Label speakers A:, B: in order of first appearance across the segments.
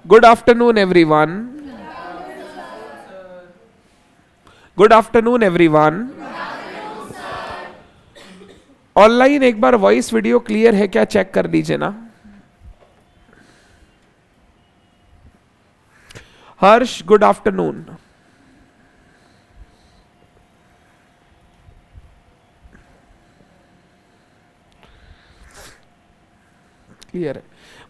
A: Good afternoon everyone. Good afternoon everyone. Online एक बार voice video clear है क्या check कर लीजिए ना. हर्ष गुड आफ्टरनून. क्लियर है.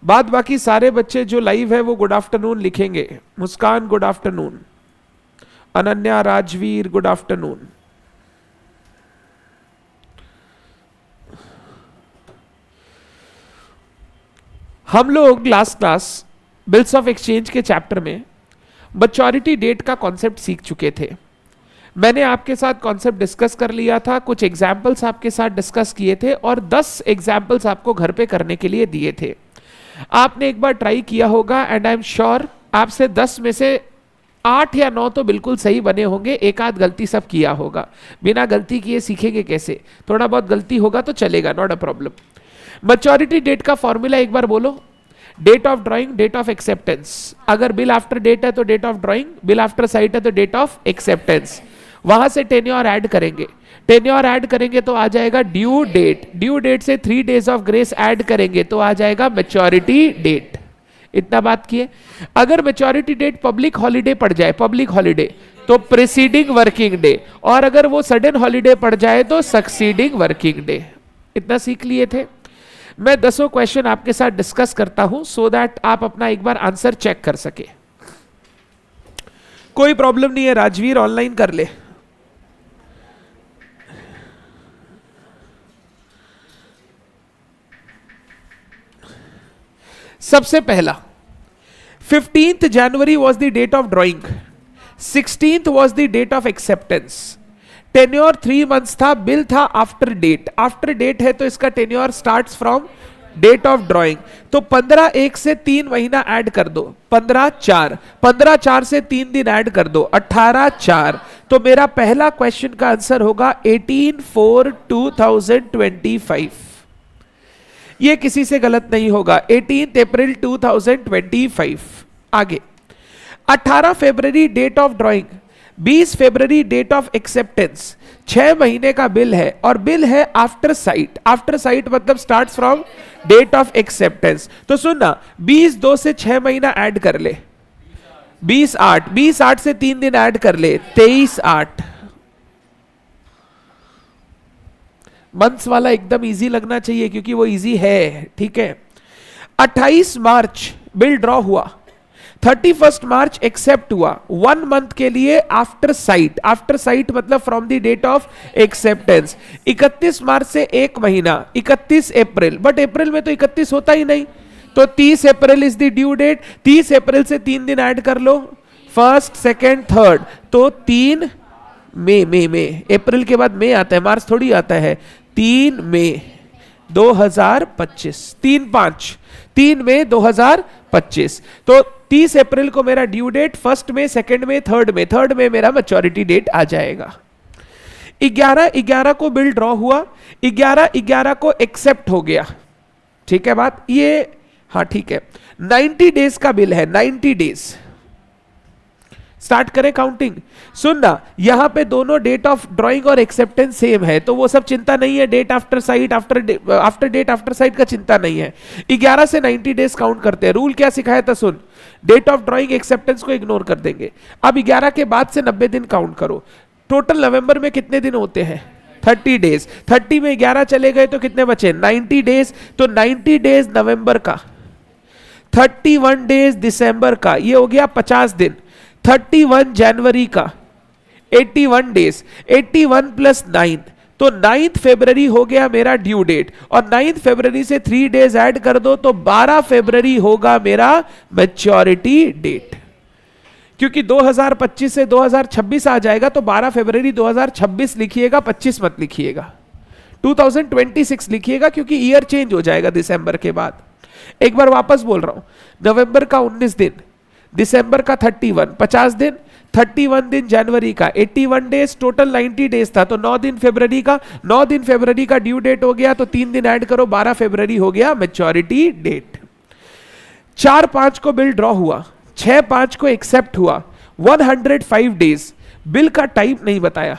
A: बाद बाकी सारे बच्चे जो लाइव है वो गुड आफ्टरनून लिखेंगे. Muskan good afternoon. Ananya Rajveer good afternoon. हम लोग last class bills of exchange के चैप्टर में मैच्योरिटी डेट का कॉन्सेप्ट सीख चुके थे. मैंने आपके साथ कॉन्सेप्ट डिस्कस कर लिया था, कुछ एग्जाम्पल्स आपके साथ डिस्कस किए थे और 10 एग्जाम्पल्स आपको घर पे करने के लिए दिए थे. आपने एक बार ट्राई किया होगा एंड आई एम श्योर आपसे 10 में से 8 या 9 तो बिल्कुल सही बने होंगे. एक आध गलती सब किया होगा. बिना गलती किए सीखेंगे कैसे? थोड़ा बहुत गलती होगा तो चलेगा, not a problem. Maturity date का फॉर्मूला एक बार बोलो. Date of drawing, date of acceptance. अगर बिल आफ्टर डेट है तो date of drawing, bill after sight है तो डेट ऑफ एक्सेप्टेंस. वहां से टेन्योर ऐड करेंगे. टेन्योर ऐड करेंगे तो आ जाएगा ड्यू डेट. ड्यू डेट से 3 डेज ऑफ ग्रेस ऐड करेंगे तो आ जाएगा मैच्योरिटी डेट. इतना बात किए. अगर मैच्योरिटी डेट पब्लिक हॉलीडे पड़ जाए, पब्लिक हॉलीडे, तो प्रीसीडिंग वर्किंग डे, और अगर वो सडन हॉलीडे पड़ जाए तो सक्सीडिंग वर्किंग डे. इतना सीख लिए थे. मैं 10 क्वेश्चन आपके साथ डिस्कस करता हूं सो दैट आप अपना एक बार आंसर चेक कर सके. कोई प्रॉब्लम नहीं है. राजवीर ऑनलाइन कर ले. सबसे पहला 15th January was the date of drawing. 16th was the date of acceptance. Tenure 3 months था. बिल था आफ्टर डेट. आफ्टर डेट है तो इसका tenure starts from date of drawing. तो 15/1 से 3 महीना ऐड कर दो. 15/4. 15/4 से 3 दिन ऐड कर दो. 18/4. तो मेरा पहला क्वेश्चन का आंसर होगा 18/4/2025. ये किसी से गलत नहीं होगा. 18 अप्रैल 2025. आगे 18 फरवरी डेट ऑफ ड्रॉइंग. 20 फरवरी डेट ऑफ एक्सेप्टेंस. 6 महीने का बिल है और बिल है आफ्टर साइट. आफ्टर साइट मतलब start from date of acceptance. तो सुनना, 20/2 से 6 महीना ऐड कर ले. 20/8. 20/8 से 3 दिन ऐड कर ले. 23/8. मंथ्स वाला एकदम इजी लगना चाहिए क्योंकि वो इजी है. ठीक है. 28 मार्च बिल ड्रॉ हुआ. 31 मार्च एक्सेप्ट हुआ. 1 मंथ के लिए आफ्टर साइट. आफ्टर साइट मतलब from the date of acceptance. 31 मार्च से 1 महीना. 31 अप्रैल. बट अप्रैल में तो 31 होता ही नहीं, तो 30 April is the due date. 30 अप्रैल से 3 दिन ऐड कर लो. 1st, 2nd, 3rd. तो 3 मई. अप्रैल के बाद मई आता है, मार्च थोड़ी आता है. 3 मई 2025. 3 मई 2025. तो 30 अप्रैल को मेरा ड्यू डेट. 1st में, 2nd में, 3rd में मेरा मैच्योरिटी डेट आ जाएगा. 11/11 को बिल ड्रॉ हुआ. 11/11 को एक्सेप्ट हो गया. ठीक है बात ये. हाँ ठीक है. 90 डेज का बिल है. 90 डेज. स्टार्ट करें काउंटिंग. सुनना, यहां पे दोनों डेट ऑफ ड्राइंग और एक्सेप्टेंस सेम है तो वो सब चिंता नहीं है. Date after sight, after date after sight का चिंता नहीं है. 11 से 90 डेज काउंट करते हैं. रूल क्या सिखाया था सुन. डेट ऑफ ड्राइंग एक्सेप्टेंस को इग्नोर कर देंगे. अब 11 के बाद से 90 दिन काउंट करो. टोटल नवंबर में कितने दिन होते हैं? 30 डेज. 30 में 11 चले गए तो कितने बचे? 90 डेज. तो 90 डेज नवंबर का, 31 डेज दिसंबर का, ये हो गया 50 दिन. 31 जनवरी का 81 डेज. 81 + 9 तो 9th फरवरी हो गया मेरा ड्यू डेट. और 9th फरवरी से 3 डेज ऐड कर दो तो 12 फरवरी होगा मेरा मैच्योरिटी डेट. क्योंकि 2025 से 2026 आ जाएगा तो 12 फरवरी 2026 लिखिएगा, 25 मत लिखिएगा. 2026 लिखिएगा क्योंकि ईयर चेंज हो जाएगा दिसंबर के बाद. एक बार वापस बोल रहा हूं. नवंबर का 19 दिन, दिसंबर का 31, 50 दिन, 31 दिन जनवरी का, 81 डेज, टोटल 90 डेज था तो 9 दिन फरवरी का. 9 दिन फरवरी का ड्यू डेट हो गया तो 3 दिन ऐड करो, 12 फरवरी हो गया मैच्योरिटी डेट. 4/5 को बिल ड्रॉ हुआ, 6/5 को एक्सेप्ट हुआ, 105 डेज, बिल का टाइप नहीं बताया।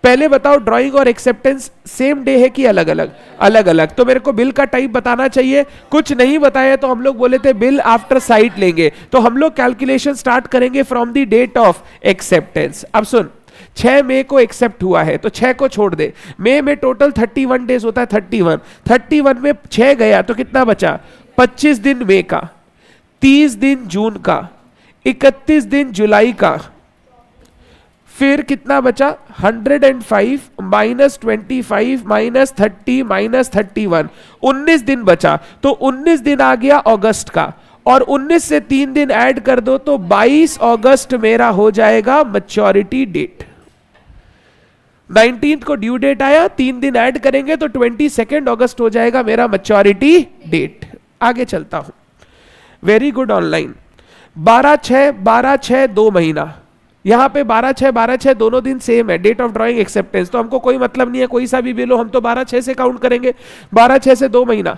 A: पहले बताओ ड्राइंग और एक्सेप्टेंस सेम डे है कि अलग अलग? अलग अलग। तो मेरे को बिल का टाइप बताना चाहिए, कुछ नहीं बताया तो हम लोग बोले थे बिल आफ्टर साइट लेंगे, तो हम लोग कैलकुलेशन स्टार्ट करेंगे from the date of acceptance. अब सुन, 6 मई को एक्सेप्ट हुआ है तो 6 को छोड़ दे, मई में टोटल 31 डेज होता है, 31 में 6 गया तो कितना बचा? 25 दिन मई का, 30 दिन जून का, 31 दिन जुलाई का, फिर कितना बचा? 105 माइनस 25 माइनस 30 माइनस 31, 19 दिन बचा। तो 19 दिन आ गया अगस्त का, और 19 से 3 दिन ऐड कर दो तो 22 अगस्त मेरा हो जाएगा मैच्योरिटी डेट। 19 को ड्यू डेट आया, 3 दिन ऐड करेंगे तो 22 अगस्त हो जाएगा मेरा मैच्योरिटी डेट। आगे चलता हूं, वेरी गुड ऑनलाइन। 12/6 2 महीना, यहां पे 12/6 दोनों दिन सेम है, डेट ऑफ ड्राइंग एक्सेप्टेंस, तो हमको कोई मतलब नहीं है कोई सा भी बिल हो, हम तो 12/6 से काउंट करेंगे। 12/6 से 2 महीना,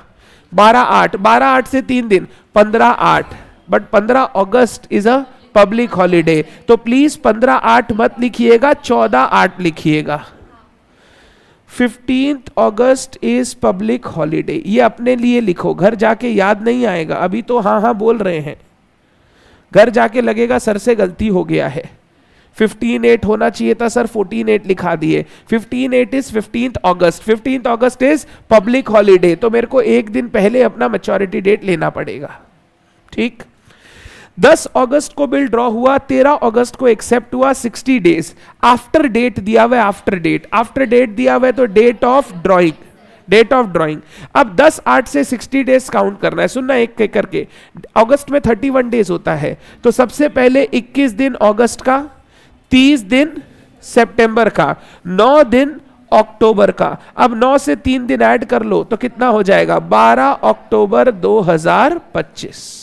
A: 12/8 से 3 दिन, 15/8, but 15 August is a public holiday, तो प्लीज 15/8 मत लिखिएगा, 14/8 लिखिएगा। 15 अगस्त इज पब्लिक हॉलीडे, ये अपने लिए लिखो, घर जाके याद नहीं आएगा, अभी तो हाँ हाँ बोल रहे हैं, घर जाके लगेगा सर से गलती हो गया है। 15/8 होना चाहिए था सर, 14/8 लिखा दिए। 15/8 is 15 August, 15 August is public holiday, तो मेरे को एक दिन पहले अपना मैच्योरिटी डेट लेना पड़ेगा। ठीक, 10 अगस्त को बिल ड्रॉ हुआ, 13 अगस्त को एक्सेप्ट हुआ, 60 डेज आफ्टर डेट दिया हुआ है, आफ्टर डेट दिया हुआ है तो डेट ऑफ ड्राइंग। अब 10/8 से 60 डेज काउंट करना है, सुनना एक एक करके। अगस्त में 31 डेज होता है, तो सबसे पहले 21 दिन अगस्त का, 30 दिन सितंबर का, 9 दिन अक्टूबर का। अब 9 से 3 दिन ऐड कर लो तो कितना हो जाएगा? 12 अक्टूबर 2025।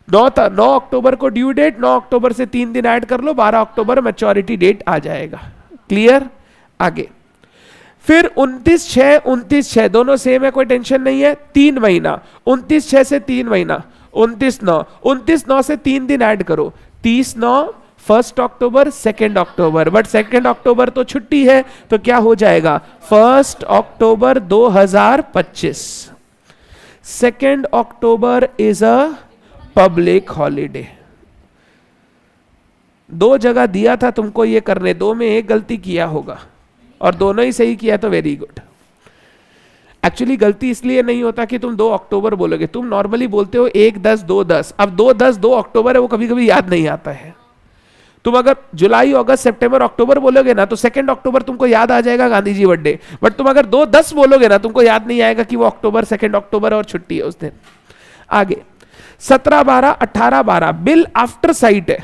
A: 9 अक्टूबर को ड्यू डेट, 9 अक्टूबर से 3 दिन ऐड कर लो, 12 अक्टूबर मैच्योरिटी डेट आ जाएगा। क्लियर? आगे फिर 29/6 दोनों सेम है, कोई टेंशन नहीं है। 3 महीना, 29/6 से 3 महीना, 29/9 से 3 दिन ऐड करो, 30/9 1 अक्टूबर 2 अक्टूबर, बट 2 अक्टूबर तो छुट्टी है तो क्या हो जाएगा? 1 अक्टूबर 2025। 2 October is a public holiday. 2 जगह दिया था तुमको ये करने, 2 में एक गलती किया होगा और दोनों ही सही किया तो वेरी गुड। एक्चुअली गलती इसलिए नहीं होता कि तुम 2 अक्टूबर बोलोगे, तुम नॉर्मली बोलते हो 1/10 2/10, अब 2/10 2 अक्टूबर है, वो कभी कभी याद नहीं आता है। तुम अगर जुलाई अगस्त सितंबर अक्टूबर बोलोगे ना तो 2 अक्टूबर तुमको याद आ जाएगा गांधी जी बर्थडे, बट तुम अगर 2/10 बोलोगे ना तुमको याद नहीं आएगा कि वो अक्टूबर 2 अक्टूबर और छुट्टी है उस दिन। आगे 17/12 18/12 बिल आफ्टर साइट है,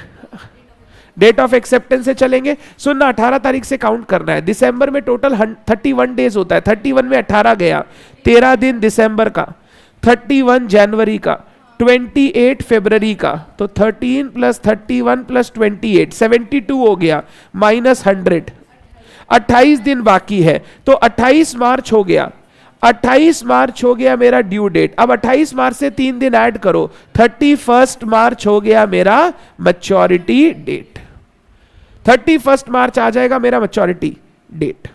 A: डेट ऑफ एक्सेप्टेंस से चलेंगे। सुनना, 18 तारीख से काउंट करना है। दिसंबर में टोटल 31 डेज होता है, 31 में 18 गया, 13 दिन दिसंबर का, 31 जनवरी का, 28 फरवरी का, तो 13 + 31 + 28 72 हो गया, -100, 28 दिन बाकी है तो 28 मार्च हो गया। 28 मार्च हो गया मेरा ड्यू डेट। अब 28 मार्च से 3 दिन ऐड करो, 31 मार्च हो गया मेरा मैच्योरिटी डेट। 31 मार्च आ जाएगा मेरा मैच्योरिटी डेट।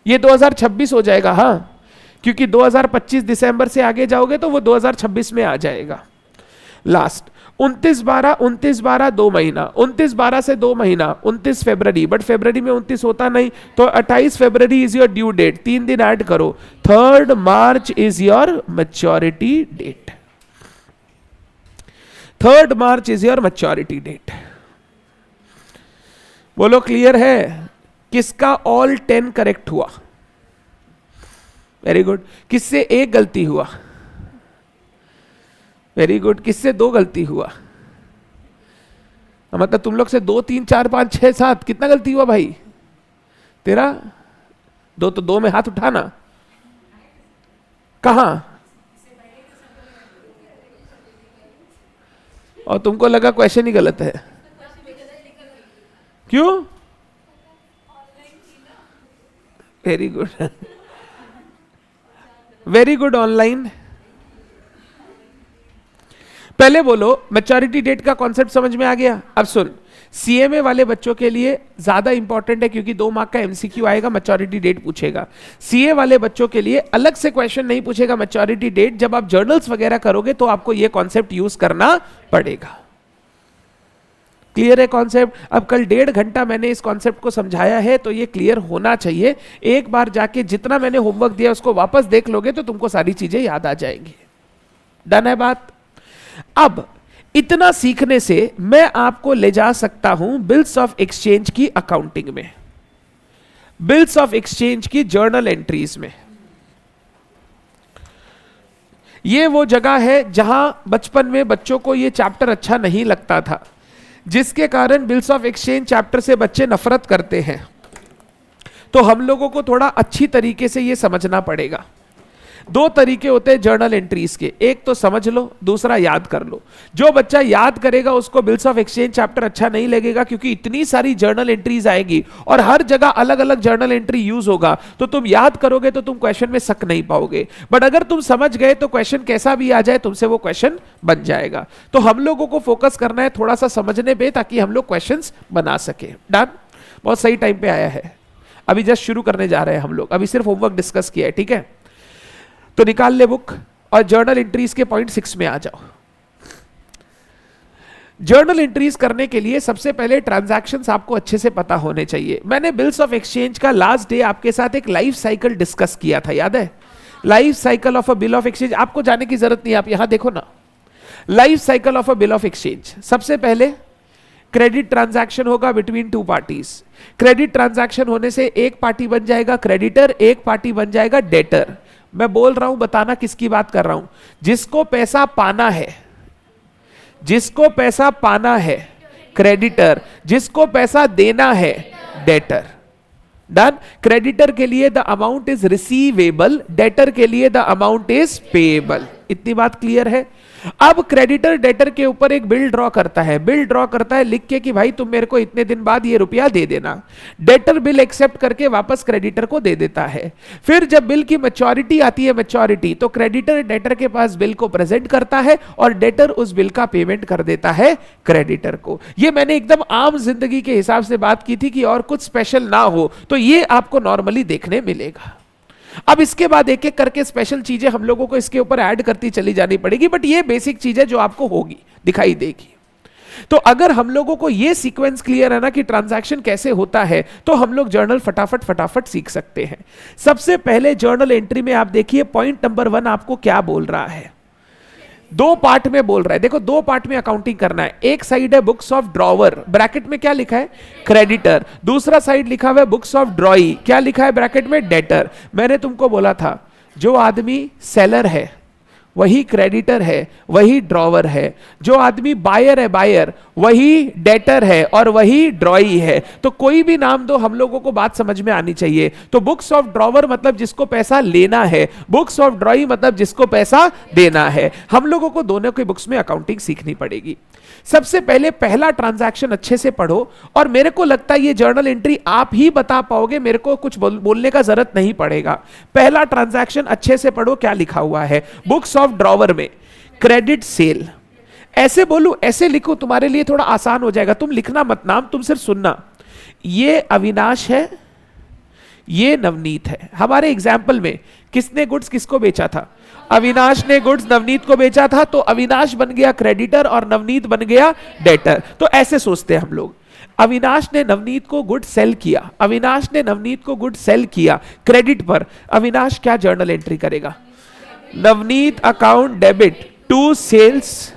A: ये 2026 हो जाएगा, हाँ, क्योंकि 2025 दिसंबर से आगे जाओगे तो वो 2026 में आ जाएगा। लास्ट 29/12 2 महीना, 29/12 से 2 महीना, 29 फरवरी, बट फरवरी में 29 होता नहीं तो 28 फरवरी इज योर ड्यू डेट, 3 दिन ऐड करो, 3 मार्च इज योर मैच्योरिटी डेट। 3 मार्च इज योर मैच्योरिटी डेट। बोलो क्लियर है? किसका ऑल 10 करेक्ट हुआ? Very good. किससे एक गलती हुआ? Very good. किससे 2 गलती हुआ? मतलब तुम लोग से 2 3 4 5 6 7 कितना गलती हुआ भाई तेरा? 2 तो 2 में हाथ उठाना। कहां? और तुमको लगा क्वेश्चन ही गलत है? क्यों? Very good, very good online. पहले बोलो मैच्योरिटी डेट का कॉन्सेप्ट समझ में आ गया? अब सुन, सीएमए वाले बच्चों के लिए ज्यादा इंपॉर्टेंट है क्योंकि 2 मार्क का एमसीक्यू आएगा, मैच्योरिटी डेट पूछेगा। सीए वाले बच्चों के लिए अलग से क्वेश्चन नहीं पूछेगा मैच्योरिटी डेट, जब आप जर्नल्स वगैरह करोगे तो आपको यह कॉन्सेप्ट यूज करना पड़ेगा। क्लियर है कॉन्सेप्ट? अब कल 1.5 घंटा मैंने इस कॉन्सेप्ट को समझाया है तो ये क्लियर होना चाहिए। एक बार जाके जितना मैंने होमवर्क दिया उसको वापस देख लोगे तो तुमको सारी चीजें याद आ जाएंगी। डन है बात? अब इतना सीखने से मैं आपको ले जा सकता हूं बिल्स ऑफ एक्सचेंज की अकाउंटिंग में, बिल्स ऑफ एक्सचेंज की जर्नल एंट्रीज में। ये वो जगह है जहां बचपन में बच्चों को ये चैप्टर अच्छा नहीं लगता था, जिसके कारण बिल्स ऑफ एक्सचेंज चैप्टर से बच्चे नफरत करते हैं। तो हम लोगों को थोड़ा अच्छी तरीके से ये समझना पड़ेगा। 2 तरीके होते हैं जर्नल एंट्रीज के, एक तो समझ लो, दूसरा याद कर लो। जो बच्चा याद करेगा उसको बिल्स ऑफ एक्सचेंज चैप्टर अच्छा नहीं लगेगा क्योंकि इतनी सारी जर्नल एंट्रीज आएगी और हर जगह अलग अलग जर्नल एंट्री यूज होगा, तो तुम याद करोगे तो तुम क्वेश्चन में सक नहीं पाओगे। बट अगर तुम समझ गए तो क्वेश्चन कैसा भी आ जाए तुमसे वो क्वेश्चन बन जाएगा। तो हम लोगों को फोकस करना है थोड़ा सा समझने पे ताकि हम लोग क्वेश्चन बना सके। डन? बहुत सही टाइम पे आया है। अभी जस्ट शुरू करने जा रहे हैं हम लोग, अभी सिर्फ होमवर्क डिस्कस किया है, ठीक है? तो निकाल ले बुक और जर्नल एंट्रीज के पॉइंट 6 में आ जाओ। जर्नल एंट्रीज करने के लिए सबसे पहले ट्रांजैक्शंस आपको अच्छे से पता होने चाहिए। मैंने बिल्स ऑफ एक्सचेंज का लास्ट डे आपके साथ एक लाइफ साइकिल डिस्कस किया था, याद है? Life cycle of a bill of exchange आपको जाने की जरूरत नहीं, आप यहां देखो ना। Life cycle of a bill of exchange, सबसे पहले क्रेडिट ट्रांजैक्शन होगा बिटवीन 2 पार्टीज। क्रेडिट ट्रांजैक्शन होने से एक पार्टी बन जाएगा क्रेडिटर, एक पार्टी बन जाएगा डेटर। मैं बोल रहा हूं, बताना किसकी बात कर रहा हूं। जिसको पैसा पाना है, जिसको पैसा पाना है क्रेडिटर, जिसको पैसा देना है डेटर। डन? क्रेडिटर के लिए the amount is receivable, debtor के लिए द अमाउंट इज पेएबल। इतनी बात क्लियर है? अब क्रेडिटर डेटर के ऊपर एक बिल ड्रॉ करता है, बिल ड्रॉ करता है लिख के कि भाई तुम मेरे को इतने दिन बाद ये रुपया दे देना। डेटर बिल एक्सेप्ट करके वापस क्रेडिटर को दे देता है। फिर जब बिल की मैच्योरिटी आती है, मैच्योरिटी, तो क्रेडिटर डेटर के पास बिल को प्रेजेंट करता है और डेटर उस बिल का पेमेंट कर देता है क्रेडिटर को। ये मैंने एकदम आम जिंदगी के हिसाब से बात की थी कि और कुछ स्पेशल ना हो, तो ये आपको नॉर्मली देखने मिलेगा। अब इसके बाद एक एक करके स्पेशल चीजें हम लोगों को इसके ऊपर ऐड करती चली जानी पड़ेगी, बट ये बेसिक चीजें जो आपको होगी, दिखाई देगी। तो अगर हम लोगों को ये सीक्वेंस क्लियर है ना कि ट्रांजैक्शन कैसे होता है, तो हम लोग जर्नल फटाफट सीख सकते हैं। सबसे पहले जर्नल एंट्री में आप देखिए पॉइंट नंबर 1 आपको क्या बोल रहा है। 2 पार्ट में बोल रहा है, देखो 2 पार्ट में अकाउंटिंग करना है। एक साइड है बुक्स ऑफ ड्रॉवर, ब्रैकेट में क्या लिखा है? क्रेडिटर। दूसरा साइड लिखा हुआ है बुक्स ऑफ ड्रॉई, क्या लिखा है ब्रैकेट में? डेटर। मैंने तुमको बोला था जो आदमी सेलर है वही क्रेडिटर है, वही ड्रॉवर है। जो आदमी बायर है, बायर, वही डेटर है और वही ड्रॉई है। तो कोई भी नाम दो, हम लोगों को बात समझ में आनी चाहिए। तो बुक्स ऑफ ड्रॉवर मतलब जिसको पैसा लेना है, बुक्स ऑफ ड्रॉई मतलब जिसको पैसा देना है। हम लोगों को दोनों के बुक्स में अकाउंटिंग सीखनी पड़ेगी। सबसे पहले पहला ट्रांजैक्शन अच्छे से पढ़ो, और मेरे को लगता है ये जर्नल एंट्री आप ही बता पाओगे, मेरे को कुछ बोलने का जरूरत नहीं पड़ेगा। पहला ट्रांजैक्शन अच्छे से पढ़ो, क्या लिखा हुआ है बुक्स ऑफ ड्रॉवर में? Credit sale. ऐसे बोलूं, ऐसे लिखो, तुम्हारे लिए थोड़ा आसान हो जाएगा। तुम लिखना मत नाम, तुम सिर्फ सुनना। ये अविनाश है, ये नवनीत है। हमारे एग्जाम्पल में किसने गुड्स किसको बेचा था? अविनाश ने गुड्स नवनीत को बेचा था, तो अविनाश बन गया क्रेडिटर और नवनीत बन गया डेटर। तो ऐसे सोचते हैं हम लोग। अविनाश ने नवनीत को गुड सेल किया, अविनाश ने नवनीत को गुड सेल किया क्रेडिट पर। अविनाश क्या जर्नल एंट्री करेगा? Navneet account debit to sales.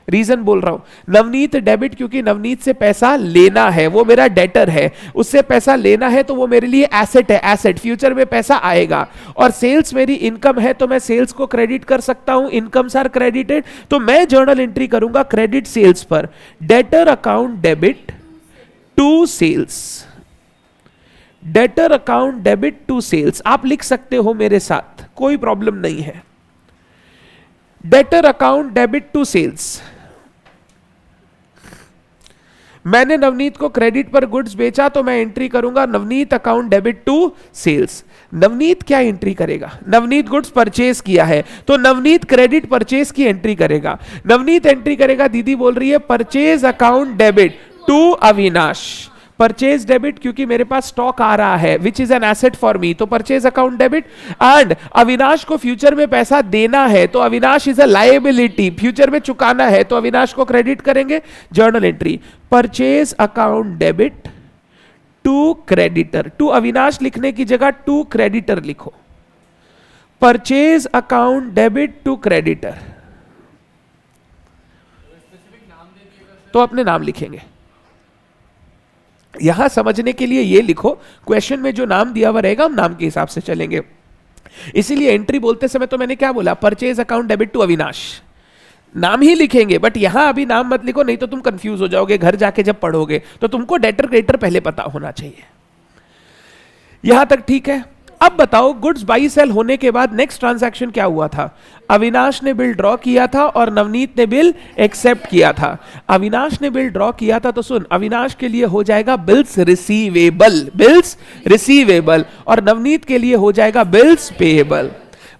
A: Reason बोल रहा हूं, नवनीत डेबिट क्योंकि नवनीत से पैसा लेना है, वो मेरा डेटर है, उससे पैसा लेना है तो वो मेरे लिए एसेट है, एसेट, फ्यूचर में पैसा आएगा। और सेल्स मेरी इनकम है तो मैं सेल्स को क्रेडिट कर सकता हूं, इनकम्स आर क्रेडिटेड। तो मैं जर्नल एंट्री करूंगा क्रेडिट सेल्स पर, debtor account debit to sales, debtor account debit to sales. आप लिख सकते हो मेरे साथ, कोई प्रॉब्लम नहीं है। Debtor account debit to sales. मैंने नवनीत को क्रेडिट पर गुड्स बेचा तो मैं एंट्री करूंगा Navneet account debit to sales. Navneet क्या एंट्री करेगा? नवनीत गुड्स परचेज किया है तो नवनीत क्रेडिट परचेज की एंट्री करेगा। नवनीत एंट्री करेगा, दीदी बोल रही है purchase account debit to Avinash. Purchase debit क्योंकि मेरे पास स्टॉक आ रहा है which is an asset for me, तो purchase account debit. And Avinash को फ्यूचर में पैसा देना है तो Avinash is a liability, future में चुकाना है तो अविनाश को क्रेडिट करेंगे। Journal entry purchase account debit to creditor, to Avinash लिखने की जगह टू क्रेडिटर लिखो। Purchase account debit to creditor, तो अपने नाम लिखेंगे। यहां समझने के लिए ये लिखो, क्वेश्चन में जो नाम दिया हुआ रहेगा हम नाम के हिसाब से चलेंगे। इसीलिए एंट्री बोलते समय तो मैंने क्या बोला, purchase account debit to Avinash, नाम ही लिखेंगे। बट यहां अभी नाम मत लिखो, नहीं तो तुम कंफ्यूज हो जाओगे घर जाके जब पढ़ोगे। तो तुमको डेटर क्रेडिटर पहले पता होना चाहिए। यहां तक ठीक है। अब बताओ गुड्स बाई सेल होने के बाद नेक्स्ट ट्रांजैक्शन क्या हुआ था? अविनाश ने बिल ड्रॉ किया था और नवनीत ने बिल एक्सेप्ट किया था। अविनाश ने बिल ड्रॉ किया था तो सुन, अविनाश के लिए हो जाएगा बिल्स रिसीवेबल, बिल्स रिसीवेबल, और नवनीत के लिए हो जाएगा बिल्स पेएबल।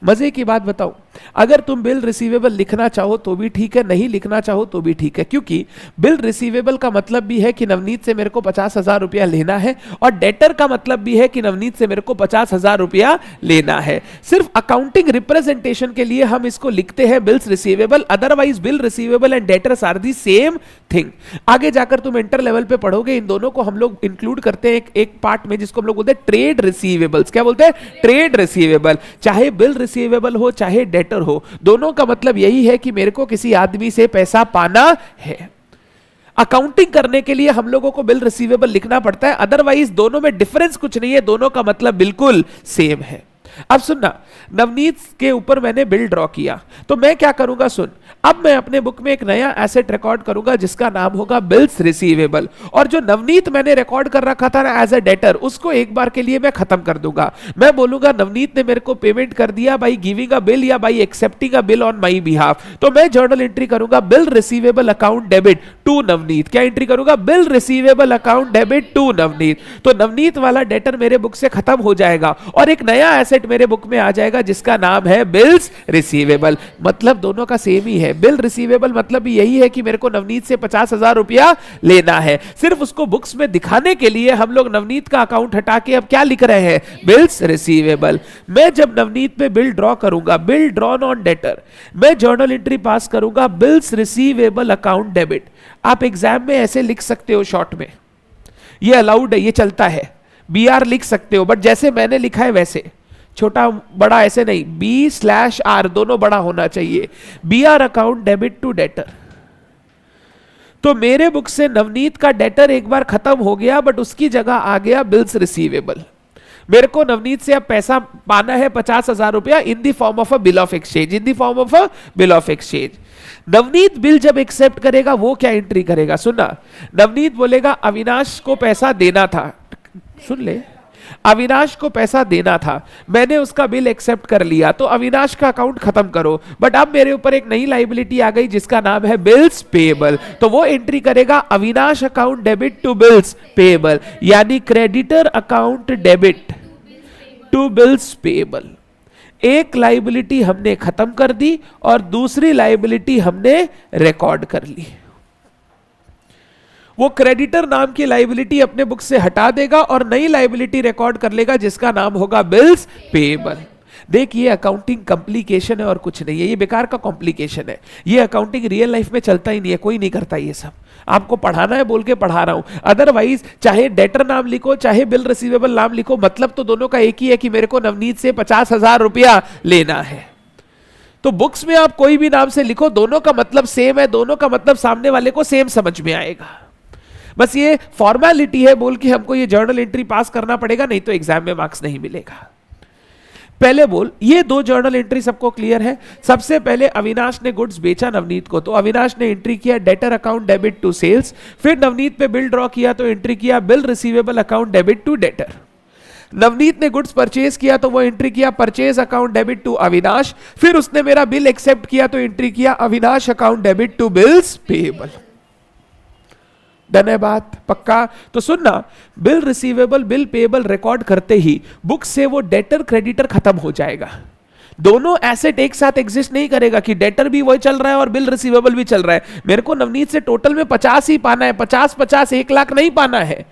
A: मजे की बात बताओ, अगर तुम बिल रिसीवेबल लिखना चाहो तो भी ठीक है, नहीं लिखना चाहो तो भी ठीक है, क्योंकि बिल रिसीवेबल का मतलब भी है कि नवनीत से मेरे को 50,000 रुपया लेना है, और डेटर का मतलब भी है कि नवनीत से मेरे को 50,000 रुपया लेना है। सिर्फ अकाउंटिंग रिप्रेजेंटेशन के लिए हम इसको लिखते हैं bills receivable, otherwise bill receivable and debtors are the same thing. आगे जाकर तुम इंटर लेवल पे पढ़ोगे, इन दोनों को हम लोग इंक्लूड करते हैं एक पार्ट में जिसको हम लोग बोलते हैं ट्रेड रिसीवेबल्स। क्या बोलते हैं? Trade receivable. चाहे बिल रिसीवेबल हो चाहे डेटर हो, दोनों का मतलब यही है कि मेरे को किसी आदमी से पैसा पाना है। अकाउंटिंग करने के लिए हम लोगों को बिल रिसीवेबल लिखना पड़ता है, अदरवाइज दोनों में डिफरेंस कुछ नहीं है, दोनों का मतलब बिल्कुल सेम है। अब सुनना, नवनीत के ऊपर मैंने बिल ड्रॉ किया तो मैं क्या करूंगा, सुन, अब मैं अपने बुक में एक नया एसेट रिकॉर्ड करूंगा जिसका नाम होगा बिल्स रिसीवेबल, और जो नवनीत मैंने रिकॉर्ड कर रखा था ना एज अ डेटर, उसको एक बार के लिए मैं खत्म कर दूंगा। मैं बोलूंगा नवनीत ने मेरे को पेमेंट कर दिया बाई गिविंग अ बिल या by accepting a bill on my behalf, तो मैं जर्नल एंट्री करूंगा bill receivable account debit to Navneet. क्या एंट्री करूंगा? Bill receivable account debit to Navneet. तो नवनीत वाला डेटर मेरे बुक से खत्म हो जाएगा और एक नया एसेट मेरे बुक में आ जाएगा जिसका नाम है बिल्स रिसीवेबल। मतलब दोनों का सेम ही है। बिल रिसीवेबल मतलब भी यही है कि मेरे को नवनीत से 50,000 रुपया लेना है, सिर्फ उसको बुक्स में दिखाने के लिए हम लोग नवनीत का अकाउंट हटा के अब क्या लिख रहे हैं? Bills receivable. मैं जब नवनीत पे बिल ड्रॉ करूंगा, बिल ड्रॉन ऑन डेटर, मैं जर्नल एंट्री पास करूंगा बिल्स रिसीवेबल अकाउंट डेबिट। आप एग्जाम में ऐसे लिख सकते हो शॉर्ट में, ये अलाउड है, ये चलता है, BR लिख सकते हो, बट जैसे मैंने लिखा है वैसे, छोटा बड़ा ऐसे नहीं, B/R दोनों बड़ा होना चाहिए। BR account debit to debtor. तो मेरे बुक से नवनीत का डेटर एक बार खत्म हो गया, बट उसकी जगह आ गया बिल्स रिसीवेबल। मेरे को नवनीत से अब पैसा पाना है 50,000 रुपया in the form of a bill of exchange, in the form of a bill of exchange. Navneet bill जब एक्सेप्ट करेगा वो क्या एंट्री करेगा? सुनना, नवनीत बोलेगा अविनाश को पैसा देना था, सुन ले, अविनाश को पैसा देना था, मैंने उसका बिल एक्सेप्ट कर लिया, तो अविनाश का अकाउंट खत्म करो, बट अब मेरे ऊपर एक नई लायबिलिटी आ गई जिसका नाम है बिल्स पेएबल, तो वो एंट्री करेगा Avinash account debit to bills payable, यानी creditor account debit to bills payable. एक लायबिलिटी हमने खत्म कर दी और दूसरी लायबिलिटी हमने रिकॉर्ड कर ली। वो क्रेडिटर नाम की लायबिलिटी अपने बुक से हटा देगा और नई लायबिलिटी रिकॉर्ड कर लेगा जिसका नाम होगा बिल्स पेएबल। देखिए अकाउंटिंग कॉम्प्लिकेशन है और कुछ नहीं है, ये बेकार का कॉम्प्लिकेशन है, ये अकाउंटिंग रियल लाइफ में चलता ही नहीं है, कोई नहीं करता ये सब। आपको पढ़ाना है बोल के पढ़ा रहा हूं, अदरवाइज चाहे डेटर नाम लिखो चाहे बिल रिसीवेबल नाम लिखो, मतलब तो दोनों का एक ही है कि मेरे को नवनीत से 50,000 रुपया लेना है। तो बुक्स में आप कोई भी नाम से लिखो, दोनों का मतलब सेम है, दोनों का मतलब सामने वाले को सेम समझ में आएगा। बस ये फॉर्मेलिटी है बोल के हमको ये जर्नल एंट्री पास करना पड़ेगा, नहीं तो एग्जाम में मार्क्स नहीं मिलेगा। पहले बोल, ये दो जर्नल एंट्री सबको क्लियर है? सबसे पहले अविनाश ने गुड्स बेचा नवनीत को, तो अविनाश ने एंट्री किया debtor account debit to sales. फिर नवनीत पे बिल ड्रॉ किया तो एंट्री किया bill receivable account debit to debtor. Navneet ने गुड्स परचेज किया तो वो एंट्री किया purchase account debit to Avinash. फिर उसने मेरा बिल एक्सेप्ट किया तो एंट्री किया Avinash account debit to bills payable. Done है बात, पक्का? तो सुनना, bill receivable bill payable record करते ही बुक से वो डेटर क्रेडिटर खत्म हो जाएगा। दोनों एसेट एक साथ एग्जिस्ट नहीं करेगा कि डेटर भी वही चल रहा है और बिल रिसीवेबल भी चल रहा है। मेरे को नवनीत से टोटल में 50 ही पाना है, 50 1 लाख नहीं पाना है।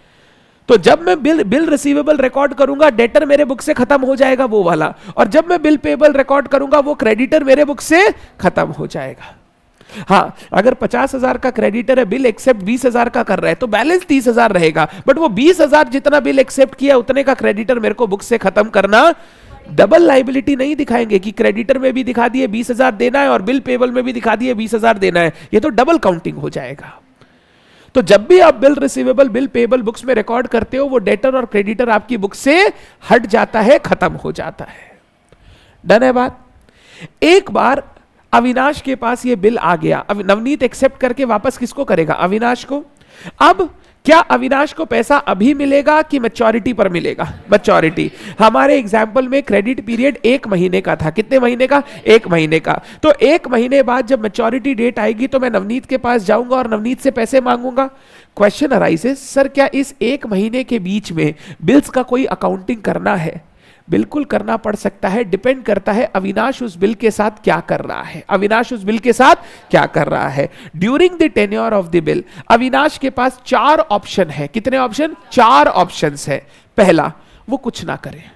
A: तो जब मैं बिल रिसीवेबल रिकॉर्ड करूंगा, डेटर मेरे बुक से खत्म हो जाएगा वो वाला, और जब मैं बिल पेएबल रिकॉर्ड करूंगा, वो क्रेडिटर मेरे बुक से खत्म हो जाएगा। हाँ, अगर 50,000 का क्रेडिटर है, बिल एक्सेप्ट 20,000 का कर रहा है, तो बैलेंस 30,000 रहेगा, बट वो 20,000 जितना बिल एक्सेप्ट किया उतने का क्रेडिटर मेरे को बुक से खत्म करना। डबल लाइबिलिटी नहीं दिखाएंगे कि क्रेडिटर में भी दिखा दिए 20,000 देना है और बिल पेबल में भी दिखा दिए 20,000 देना है, ये तो डबल काउंटिंग हो जाएगा। तो जब भी आप bill receivable bill payable books में रिकॉर्ड करते हो, वो डेटर और क्रेडिटर आपकी बुक से हट जाता है, खत्म हो जाता है। डन है बात? एक बार अविनाश के पास ये बिल आ गया, अब नवनीत एक्सेप्ट करके वापस किसको करेगा? अविनाश को। अब क्या अविनाश को पैसा अभी मिलेगा कि मैच्योरिटी पर मिलेगा? मैच्योरिटी। हमारे एग्जाम्पल में क्रेडिट पीरियड 1 महीने का था। कितने महीने का? 1 महीने का। तो 1 महीने बाद जब मैच्योरिटी डेट आएगी तो मैं नवनीत के पास जाऊंगा और नवनीत से पैसे मांगूंगा। क्वेश्चन अराइजेस, सर क्या इस 1 महीने के बीच में बिल्स का कोई अकाउंटिंग करना है? बिल्कुल करना पड़ सकता है, डिपेंड करता है अविनाश उस बिल के साथ क्या कर रहा है। अविनाश उस बिल के साथ क्या कर रहा है? During the tenure of the bill Avinash के पास 4 ऑप्शन है। कितने ऑप्शन? 4 ऑप्शंस है। पहला, वो कुछ ना करे,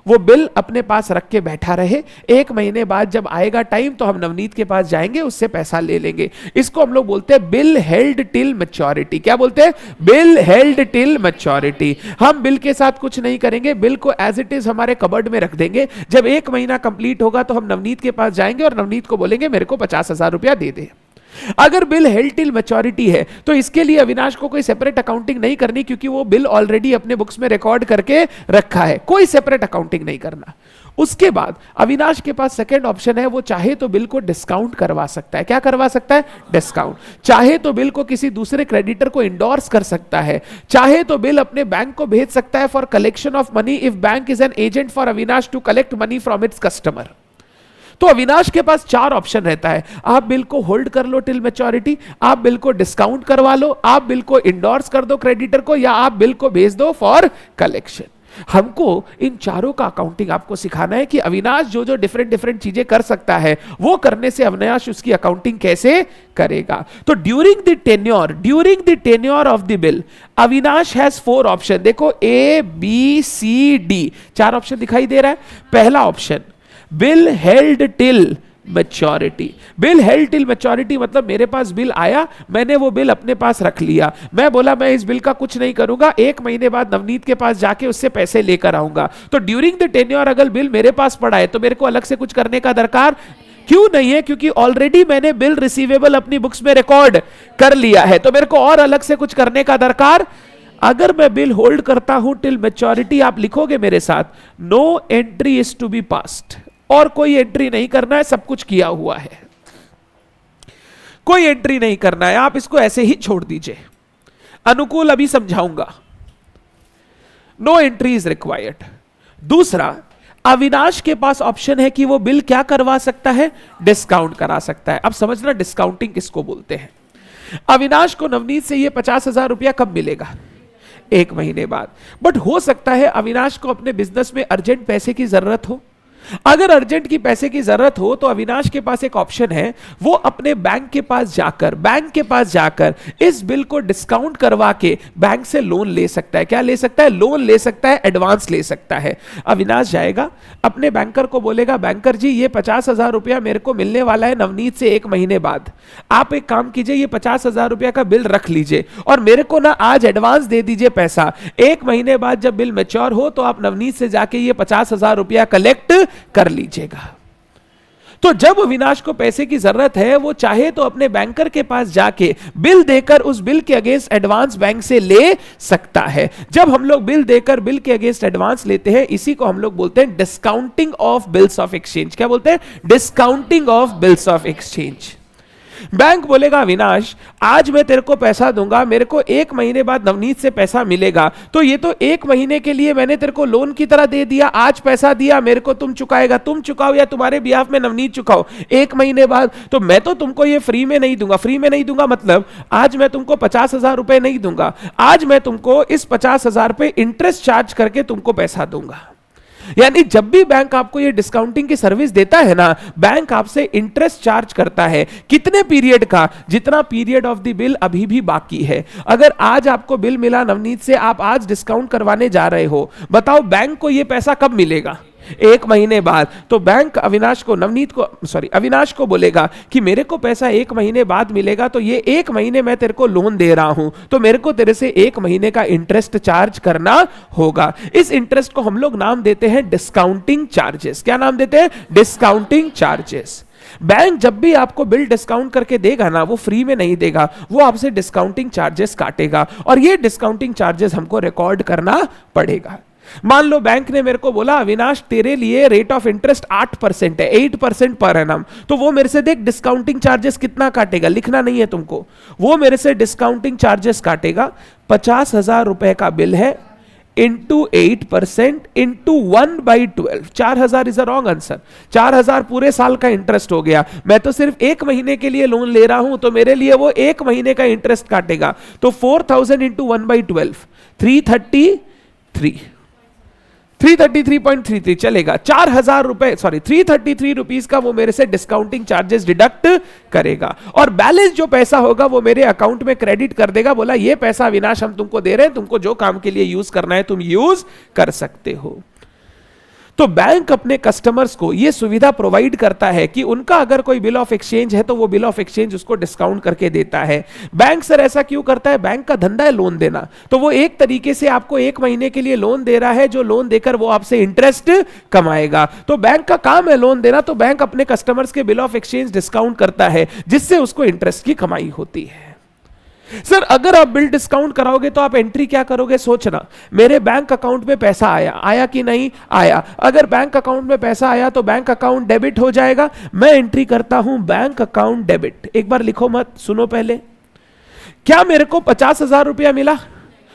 A: वो बिल अपने पास रख के बैठा रहे, 1 महीने बाद जब आएगा टाइम तो हम नवनीत के पास जाएंगे, उससे पैसा ले लेंगे। इसको हम लोग बोलते हैं बिल हेल्ड टिल मैच्योरिटी। क्या बोलते हैं? Bill held till maturity. हम बिल के साथ कुछ नहीं करेंगे, बिल को एज इट इज हमारे कबर्ड में रख देंगे। जब 1 महीना कंप्लीट होगा तो हम नवनीत के पास जाएंगे और नवनीत को बोलेंगे मेरे को 50,000 रुपया दे दे। अगर बिल हेल्ड टिल मैच्योरिटी है तो इसके लिए अविनाश को कोई सेपरेट अकाउंटिंग नहीं करनी, क्योंकि वो बिल ऑलरेडी अपने बुक्स में रिकॉर्ड करके रखा है, कोई सेपरेट अकाउंटिंग नहीं करना। उसके बाद अविनाश के पास सेकंड ऑप्शन है, वो चाहे तो बिल को डिस्काउंट करवा सकता है। क्या करवा सकता है? डिस्काउंट। चाहे तो बिल को किसी दूसरे क्रेडिटर को इंडोर्स कर सकता है, चाहे तो बिल अपने बैंक को भेज सकता है for collection of money if bank is an agent for Avinash to collect money from its customer. तो अविनाश के पास 4 ऑप्शन रहता है। आप बिल को होल्ड कर लो टिल मैच्योरिटी, आप बिल को डिस्काउंट करवा लो, आप बिल को इंडोर्स कर दो क्रेडिटर को, या आप बिल को भेज दो फॉर कलेक्शन। हमको इन चारों का अकाउंटिंग आपको सिखाना है कि अविनाश जो जो डिफरेंट चीजें कर सकता है, वो करने से अविनाश उसकी अकाउंटिंग कैसे करेगा। तो during the tenure of the bill Avinash has 4 option. देखो A B C D 4 option दिखाई दे रहा है। पहला option bill held till maturity. Bill held till maturity मतलब मेरे पास बिल आया, मैंने वो बिल अपने पास रख लिया, मैं बोला मैं इस बिल का कुछ नहीं करूंगा, 1 महीने बाद नवनीत के पास जाके उससे पैसे लेकर आऊंगा। तो ड्यूरिंग द टेन्योर अगर बिल मेरे पास पड़ा है तो मेरे को अलग से कुछ करने का दरकार क्यों नहीं है? क्योंकि ऑलरेडी मैंने बिल रिसीवेबल अपनी बुक्स में रिकॉर्ड कर लिया है, तो मेरे को और अलग से कुछ करने का दरकार। अगर मैं बिल होल्ड करता हूं टिल मैच्योरिटी, आप लिखोगे मेरे साथ, no entry is to be passed. और कोई एंट्री नहीं करना है, सब कुछ किया हुआ है, कोई एंट्री नहीं करना है, आप इसको ऐसे ही छोड़ दीजिए। अनुकूल अभी समझाऊंगा। No entry is required. दूसरा, अविनाश के पास ऑप्शन है कि वो बिल क्या करवा सकता है? डिस्काउंट करा सकता है। अब समझना डिस्काउंटिंग किसको बोलते हैं। अविनाश को नवनीत से ये 50,000 रुपया कब मिलेगा? 1 महीने बाद। बट हो सकता है अविनाश को अपने बिजनेस में अर्जेंट पैसे की जरूरत हो। अगर अर्जेंट की पैसे की जरूरत हो तो अविनाश के पास एक ऑप्शन है, वो अपने बैंक के पास जाकर इस बिल को डिस्काउंट करवा के बैंक से लोन ले सकता है। क्या ले सकता है? लोन ले सकता है, एडवांस ले सकता है। अविनाश जाएगा अपने बैंकर को बोलेगा, बैंकर जी ये 50,000 रुपया मेरे को मिलने वाला है नवनीत से 1 महीने बाद, आप एक काम कीजिए, ये 50,000 रुपया का बिल रख लीजिए और मेरे को ना आज एडवांस दे दीजिए पैसा। 1 महीने बाद जब बिल मैच्योर हो तो आप नवनीत से जाके ये 50,000 रुपया कलेक्ट कर लीजिएगा। तो जब अविनाश को पैसे की जरूरत है, वो चाहे तो अपने बैंकर के पास जाके बिल देकर उस बिल के अगेंस्ट एडवांस बैंक से ले सकता है। जब हम लोग बिल देकर बिल के अगेंस्ट एडवांस लेते हैं, इसी को हम लोग बोलते हैं discounting of bills of exchange. क्या बोलते हैं? Discounting of bills of exchange. Bank बोलेगा अविनाश आज मैं तेरे को पैसा दूंगा, मेरे को 1 महीने बाद नवनीत से पैसा मिलेगा, तो ये तो 1 महीने के लिए मैंने तेरे को लोन की तरह दे दिया, आज पैसा दिया मेरे को, तुम चुकाएगा, तुम चुकाओ या तुम्हारे बिहाफ में नवनीत चुकाओ 1 महीने बाद, तो मैं तो तुमको ये फ्री में नहीं दूंगा। फ्री में नहीं दूंगा मतलब आज मैं तुमको 50,000 रुपए नहीं दूंगा, आज मैं तुमको इस 50,000 पे इंटरेस्ट चार्ज करके तुमको पैसा दूंगा। यानी जब भी बैंक आपको ये डिस्काउंटिंग की सर्विस देता है ना, बैंक आपसे इंटरेस्ट चार्ज करता है। कितने पीरियड का? जितना पीरियड ऑफ द बिल अभी भी बाकी है। अगर आज आपको बिल मिला नवनीत से, आप आज डिस्काउंट करवाने जा रहे हो, बताओ बैंक को ये पैसा कब मिलेगा? 1 महीने बाद। तो बैंक अविनाश को बोलेगा कि मेरे को पैसा 1 महीने बाद मिलेगा, तो ये 1 महीने मैं तेरे को लोन दे रहा हूं, तो मेरे को तेरे से 1 महीने का इंटरेस्ट चार्ज करना होगा। इस इंटरेस्ट को हम लोग नाम देते हैं डिस्काउंटिंग चार्जेस। क्या नाम देते हैं? Discounting charges. बैंक जब भी आपको बिल डिस्काउंट करके देगा ना, वो फ्री में नहीं देगा, वो आपसे डिस्काउंटिंग चार्जेस काटेगा, और ये डिस्काउंटिंग चार्जेस हमको रिकॉर्ड करना पड़ेगा। मान लो बैंक ने मेरे को बोला अविनाश तेरे लिए रेट ऑफ इंटरेस्ट 8% है, 8% पर एनम, तो वो मेरे से देख डिस्काउंटिंग चार्जेस कितना काटेगा, लिखना नहीं है तुमको, वो मेरे से डिस्काउंटिंग चार्जेस काटेगा 50,000 रुपए का बिल है, into 8% into 1/12। 4,000 is a wrong answer. 4,000 पूरे साल का इंटरेस्ट हो गया, मैं तो सिर्फ 1 महीने के लिए लोन ले रहा हूं, तो मेरे लिए वो 1 महीने का इंटरेस्ट काटेगा। तो 4,000 इंटू 1/12 333.33 चलेगा। 4,000 रुपए 333 रुपीस का वो मेरे से डिस्काउंटिंग चार्जेस डिडक्ट करेगा, और बैलेंस जो पैसा होगा वो मेरे अकाउंट में क्रेडिट कर देगा। बोला ये पैसा अविनाश हम तुमको दे रहे हैं, तुमको जो काम के लिए यूज करना है तुम यूज कर सकते हो। तो बैंक अपने कस्टमर्स को यह सुविधा प्रोवाइड करता है कि उनका अगर कोई बिल ऑफ एक्सचेंज है तो वो बिल ऑफ एक्सचेंज उसको डिस्काउंट करके देता है। बैंक सर ऐसा क्यों करता है? बैंक का धंधा है लोन देना, तो वो एक तरीके से आपको 1 महीने के लिए लोन दे रहा है, जो लोन देकर वो आपसे इंटरेस्ट कमाएगा। तो बैंक का काम है लोन देना, तो बैंक अपने कस्टमर्स के बिल ऑफ एक्सचेंज डिस्काउंट करता है, जिससे उसको इंटरेस्ट की कमाई होती है। सर अगर आप बिल डिस्काउंट कराओगे तो आप एंट्री क्या करोगे? सोचना, मेरे बैंक अकाउंट में पैसा आया कि नहीं आया। अगर बैंक अकाउंट में पैसा आया तो बैंक अकाउंट डेबिट हो जाएगा। मैं एंट्री करता हूं बैंक अकाउंट डेबिट। एक बार लिखो मत, सुनो पहले। क्या मेरे को 50,000 रुपया मिला?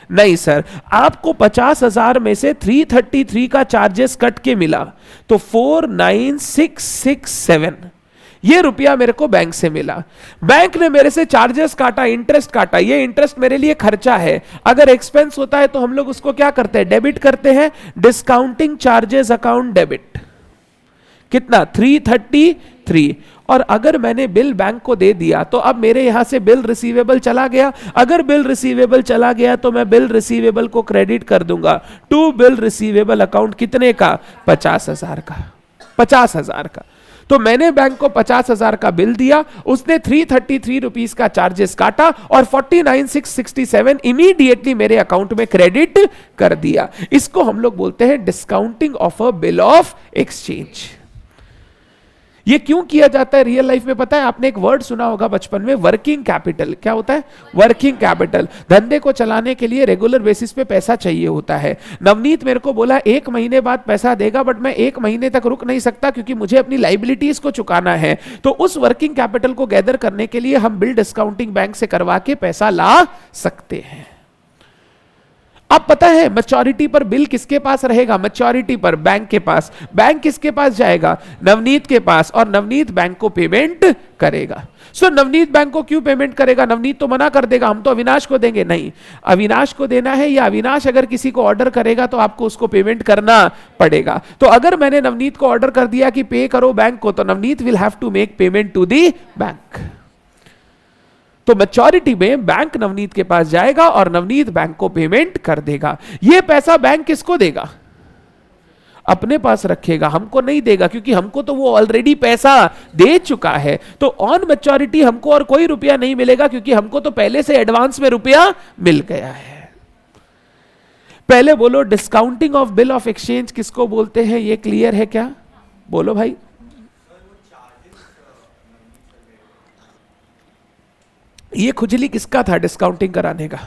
A: नहीं सर, आपको 50,000 में से 333 का चार्जेस कट के मिला, तो 49,667 ये रुपया मेरे को बैंक से मिला। बैंक ने मेरे से चार्जेस काटा, इंटरेस्ट काटा, ये इंटरेस्ट मेरे लिए खर्चा है। अगर एक्सपेंस होता है तो हम लोग उसको क्या करते हैं? डेबिट करते हैं। Discounting charges account debit. कितना? 333। और अगर मैंने बिल बैंक को दे दिया तो अब मेरे यहां से बिल रिसीवेबल चला गया। अगर बिल रिसीवेबल चला गया तो मैं बिल रिसीवेबल को क्रेडिट कर दूंगा टू बिल रिसीवेबल अकाउंट। कितने का? 50,000 का। 50,000 का। तो मैंने बैंक को 50,000 का बिल दिया, उसने 333 रुपीस का चार्जेस काटा और 49,667 इमीडिएटली मेरे अकाउंट में क्रेडिट कर दिया। इसको हम लोग बोलते हैं discounting of a bill of exchange. ये क्यों किया जाता है रियल लाइफ में पता है? आपने एक वर्ड सुना होगा बचपन में, वर्किंग कैपिटल। क्या होता है? Working capital. धंधे को चलाने के लिए रेगुलर बेसिस पे पैसा चाहिए होता है। नवनीत मेरे को बोला 1 महीने बाद पैसा देगा, बट मैं 1 महीने तक रुक नहीं सकता क्योंकि मुझे अपनी लाइबिलिटीज को चुकाना है। तो उस वर्किंग कैपिटल को गैदर करने के लिए हम बिल डिस्काउंटिंग बैंक से करवा के पैसा ला सकते हैं। अब पता है मैच्योरिटी पर बिल किसके पास रहेगा? मैच्योरिटी पर बैंक के पास। बैंक किसके पास जाएगा? नवनीत के पास, और नवनीत बैंक को पेमेंट करेगा। सो नवनीत बैंक को क्यों पेमेंट करेगा? नवनीत तो मना कर देगा, हम तो अविनाश को देंगे। नहीं, अविनाश को देना है, या अविनाश अगर किसी को ऑर्डर करेगा तो आपको उसको पेमेंट करना पड़ेगा। तो अगर मैंने नवनीत को ऑर्डर कर दिया कि पे करो बैंक को, तो Navneet will have to make payment to the bank. तो मैच्योरिटी में बैंक नवनीत के पास जाएगा और नवनीत बैंक को पेमेंट कर देगा। यह पैसा बैंक किसको देगा? अपने पास रखेगा, हमको नहीं देगा, क्योंकि हमको तो वो ऑलरेडी पैसा दे चुका है। तो ऑन मैच्योरिटी हमको और कोई रुपया नहीं मिलेगा, क्योंकि हमको तो पहले से एडवांस में रुपया मिल गया है। पहले बोलो, discounting of bill of exchange किसको बोलते हैं? ये क्लियर है क्या? बोलो भाई। ये खुजली किसका था डिस्काउंटिंग कराने का?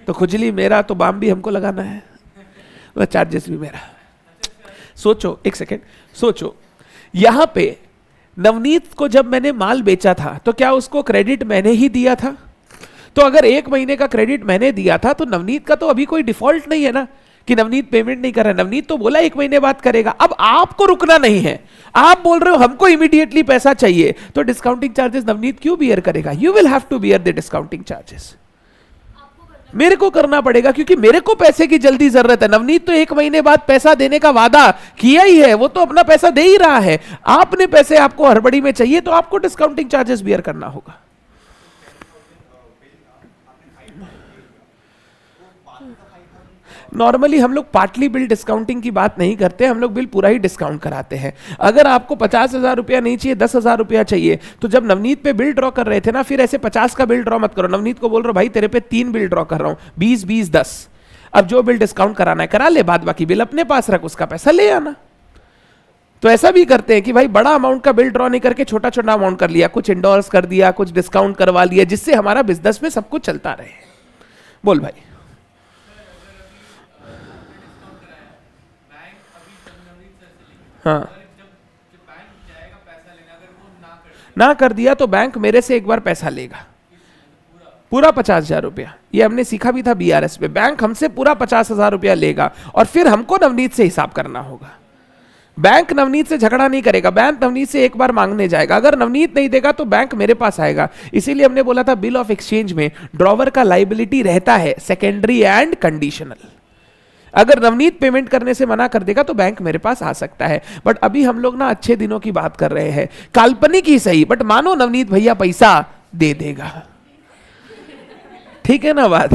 A: तो खुजली मेरा, तो बाम भी हमको लगाना है, वह चार्जेस भी मेरा। सोचो एक सेकेंड, सोचो, यहां पे नवनीत को जब मैंने माल बेचा था तो क्या उसको क्रेडिट मैंने ही दिया था? तो अगर 1 महीने का क्रेडिट मैंने दिया था तो नवनीत का तो अभी कोई डिफॉल्ट नहीं है ना कि नवनीत पेमेंट नहीं कर रहा है। नवनीत तो बोला 1 महीने बाद करेगा। अब आपको रुकना नहीं है, आप बोल रहे हो हमको इमीडिएटली पैसा चाहिए, तो डिस्काउंटिंग चार्जेस नवनीत क्यों बियर करेगा? You will have to bear the discounting charges. मेरे को करना पड़ेगा क्योंकि मेरे को पैसे की जल्दी जरूरत है। नवनीत तो 1 महीने बाद पैसा देने का वादा किया ही है, वो तो अपना पैसा दे ही रहा है। आपने पैसे आपको हड़बड़ी में चाहिए तो आपको डिस्काउंटिंग चार्जेस बियर करना होगा। नॉर्मली हम लोग पार्टली बिल डिस्काउंटिंग की बात नहीं करते, हम लोग बिल पूरा ही डिस्काउंट कराते हैं। अगर आपको 50,000 रुपया नहीं चाहिए, 10,000 रुपया चाहिए, तो जब नवनीत पे बिल ड्रॉ कर रहे थे ना, फिर ऐसे 50 का बिल ड्रॉ मत करो। नवनीत को बोल रहे हो भाई तेरे पे 3 बिल ड्रॉ कर रहा हूं, 20 20 10। अब जो बिल डिस्काउंट कराना है करा ले, बाद बाकी बिल अपने पास रख, उसका पैसा ले आना। तो ऐसा भी करते हैं कि भाई बड़ा अमाउंट का बिल ड्रॉ नहीं करके छोटा छोटा अमाउंट कर लिया, कुछ इंडोर्स कर दिया, कुछ डिस्काउंट करवा लिया, जिससे हमारा बिजनेस में सब कुछ चलता रहे। बोल भाई। हाँ, ना कर दिया तो बैंक मेरे से एक बार पैसा लेगा, पूरा 50,000 रुपया। ये हमने सीखा भी था बीआरएस में। बैंक हमसे पूरा 50,000 रुपया लेगा और फिर हमको नवनीत से हिसाब करना होगा। बैंक नवनीत से झगड़ा नहीं करेगा, बैंक नवनीत से एक बार मांगने जाएगा। अगर नवनीत नहीं देगा तो बैंक मेरे पास आएगा। इसीलिए हमने बोला था बिल ऑफ एक्सचेंज में ड्रॉवर का लाइबिलिटी रहता है सेकेंडरी एंड कंडीशनल। अगर नवनीत पेमेंट करने से मना कर देगा तो बैंक मेरे पास आ सकता है। बट अभी हम लोग ना अच्छे दिनों की बात कर रहे हैं, काल्पनिक ही सही, बट मानो नवनीत भैया पैसा दे देगा, ठीक है ना बात?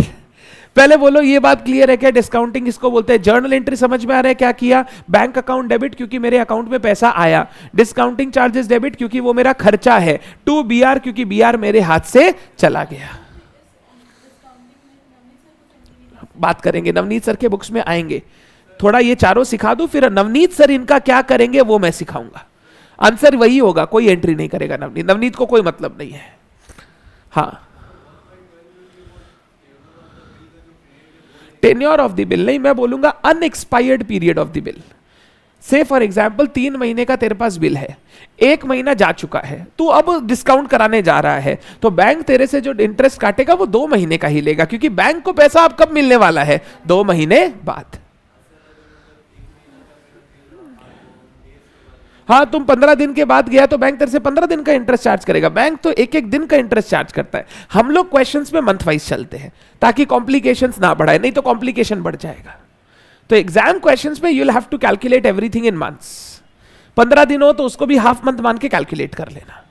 A: पहले बोलो ये बात क्लियर है क्या? डिस्काउंटिंग इसको बोलते हैं। जर्नल एंट्री समझ में आ रहा है क्या किया? बैंक अकाउंट डेबिट क्योंकि मेरे अकाउंट में पैसा आया, डिस्काउंटिंग चार्जेस डेबिट क्योंकि वो मेरा खर्चा है, टू बीआर क्योंकि बीआर मेरे हाथ से चला गया। बात करेंगे, नवनीत सर के बुक्स में आएंगे। थोड़ा ये चारों सिखा दूं, फिर नवनीत सर इनका क्या करेंगे वो मैं सिखाऊंगा। आंसर वही होगा, कोई एंट्री नहीं करेगा नवनीत, नवनीत को कोई मतलब नहीं है। हाँ, टेन्योर ऑफ द बिल नहीं, मैं बोलूंगा unexpired period of the bill. से फॉर एग्जाम्पल 3 महीने का तेरे पास बिल है, 1 महीना जा चुका है, तू अब डिस्काउंट कराने जा रहा है, तो बैंक तेरे से जो इंटरेस्ट काटेगा वो 2 महीने का ही लेगा, क्योंकि बैंक को पैसा अब कब मिलने वाला है? 2 महीने बाद। हाँ, तुम 15 दिन के बाद गया तो बैंक तेरे से 15 दिन का इंटरेस्ट चार्ज करेगा। बैंक तो एक एक दिन का इंटरेस्ट चार्ज करता है। हम लोग क्वेश्चंस में मंथ वाइज चलते हैं ताकि कॉम्प्लिकेशंस ना बढ़ाए, नहीं तो कॉम्प्लिकेशन बढ़ जाएगा। तो एग्जाम क्वेश्चंस में you will have to calculate everything in months. 15 दिन हो तो उसको भी हाफ मंथ मान के कैलकुलेट कर लेना।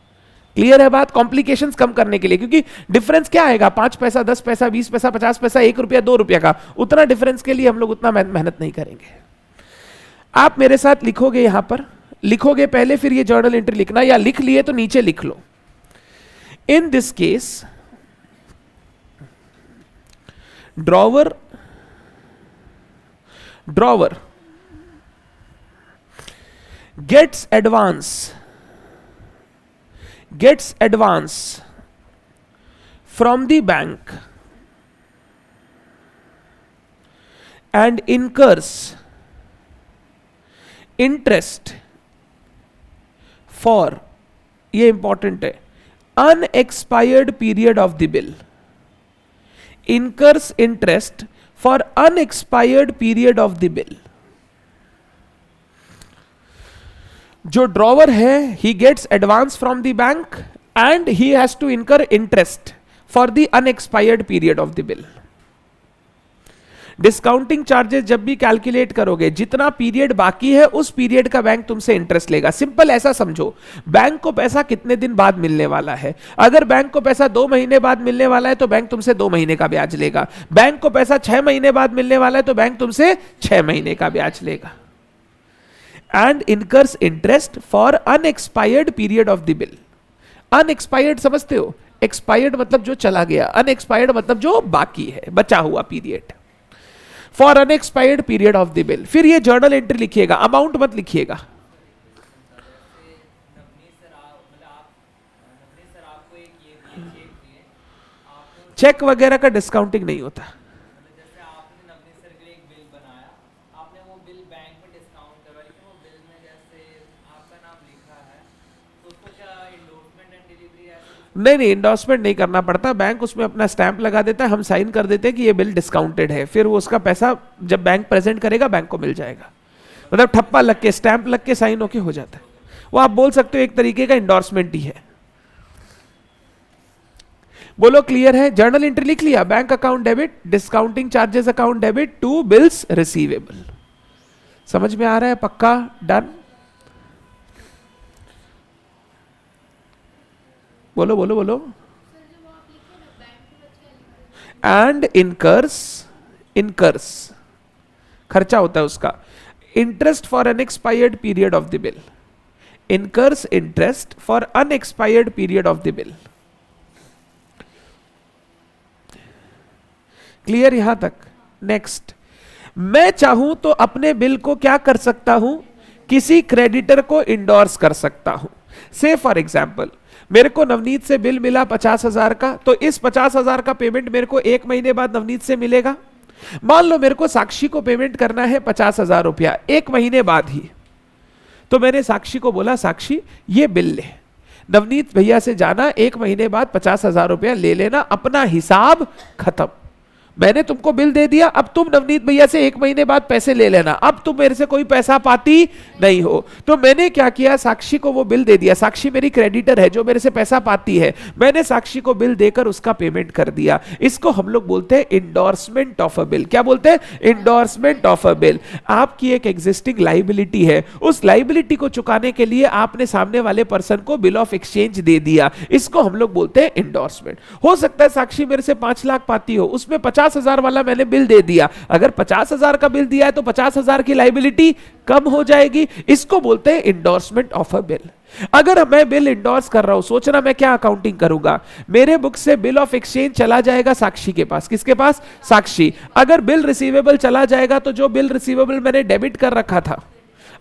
A: क्लियर है बात? कॉम्प्लिकेशंस कम करने के लिए, क्योंकि डिफरेंस क्या आएगा? 5 पैसा, 10 पैसा, 20 पैसा, 50 पैसा, 1 रुपया, 2 रुपया का, उतना डिफरेंस के लिए हम लोग उतना मेहनत नहीं करेंगे। आप मेरे साथ लिखोगे, यहां पर लिखोगे पहले, फिर ये जर्नल एंट्री लिखना, या लिख लिए तो नीचे लिख लो। In this case drawer gets advance from the bank and incurs interest for, ये इंपॉर्टेंट है, unexpired period of the bill, incurs interest for unexpired period of the bill। जो ड्रॉवर है, he gets advance from the bank and he has to incur interest for the unexpired period of the bill। Discounting charges जब भी calculate करोगे, जितना period बाकी है उस period का बैंक तुमसे इंटरेस्ट लेगा। सिंपल ऐसा समझो, बैंक को पैसा कितने दिन बाद मिलने वाला है। अगर बैंक को पैसा 2 महीने बाद मिलने वाला है तो बैंक तुमसे 2 महीने का ब्याज लेगा। बैंक को पैसा 6 महीने बाद मिलने वाला है तो बैंक तुमसे 6 महीने का ब्याज लेगा। And incurs interest for unexpired period of the bill. Unexpired समझते हो? एक्सपायर्ड मतलब जो चला गया, अनएक्सपायर्ड मतलब जो बाकी है, बचा हुआ period. For unexpired period of the bill. फिर ये जर्नल एंट्री लिखिएगा, अमाउंट मत लिखिएगा। चेक वगैरह का डिस्काउंटिंग नहीं होता। नहीं नहीं, इंडोर्समेंट नहीं करना पड़ता, बैंक उसमें अपना स्टैंप लगा देता है, हम साइन कर देते हैं कि ये बिल डिस्काउंटेड है, फिर वो उसका पैसा जब बैंक प्रेजेंट करेगा बैंक को मिल जाएगा। मतलब ठप्पा लग के, स्टैंप लग के, साइन होके हो जाता है। वो आप बोल सकते हो एक तरीके का इंडोर्समेंट ही है। बोलो क्लियर है? जर्नल एंट्री लिख लिया, bank account debit, discounting charges account debit to bills receivable. समझ में आ रहा है? पक्का? डन? बोलो बोलो बोलो। एंड इनकर्स, इनकर्स खर्चा होता है उसका, interest for unexpired period of the bill, incurs interest for unexpired period of the bill. Clear यहां तक? नेक्स्ट, मैं चाहूं तो अपने बिल को क्या कर सकता हूं? किसी क्रेडिटर को इंडोर्स कर सकता हूं। से फॉर एग्जाम्पल, मेरे को नवनीत से बिल मिला 50,000 का, तो इस 50,000 का पेमेंट मेरे को 1 महीने बाद नवनीत से मिलेगा। मान लो मेरे को साक्षी को पेमेंट करना है 50,000 रुपया 1 महीने बाद ही, तो मैंने साक्षी को बोला, साक्षी ये बिल ले, नवनीत भैया से जाना 1 महीने बाद 50,000 रुपया ले लेना, अपना हिसाब खत्म। मैंने तुमको बिल दे दिया, अब तुम नवनीत भैया से 1 महीने बाद पैसे ले लेना, अब तुम मेरे से कोई पैसा पाती नहीं हो। तो मैंने क्या किया, साक्षी को वो बिल दे दिया, साक्षी मेरी क्रेडिटर है जो मेरे से पैसा पाती है, मैंने साक्षी को बिल देकर उसका पेमेंट कर दिया। इसको हम लोग बोलते हैं इंडोर्समेंट ऑफ अ बिल। क्या बोलते हैं? Endorsement of a bill. आपकी एक एग्जिस्टिंग लाइबिलिटी है, उस लाइबिलिटी को चुकाने के लिए आपने सामने वाले पर्सन को बिल ऑफ एक्सचेंज दे दिया, इसको हम लोग बोलते हैं इंडोर्समेंट। हो सकता है साक्षी मेरे से 5 लाख पाती हो, उसमें 50,000 वाला मैंने बिल दे दिया, अगर 50,000 का बिल दिया है तो 50,000 की लाइबिलिटी कम हो जाएगी, इसको बोलते हैं इंडोर्समेंट ऑफ अ बिल। अगर मैं बिल इंडोर्स कर रहा हूं, सोचना मैं क्या अकाउंटिंग करूंगा, मेरे बुक से बिल ऑफ एक्सचेंज चला जाएगा साक्षी के पास। किसके पास? साक्षी। अगर बिल रिसीवेबल चला जाएगा तो जो बिल रिसीवेबल मैंने डेबिट कर रखा था,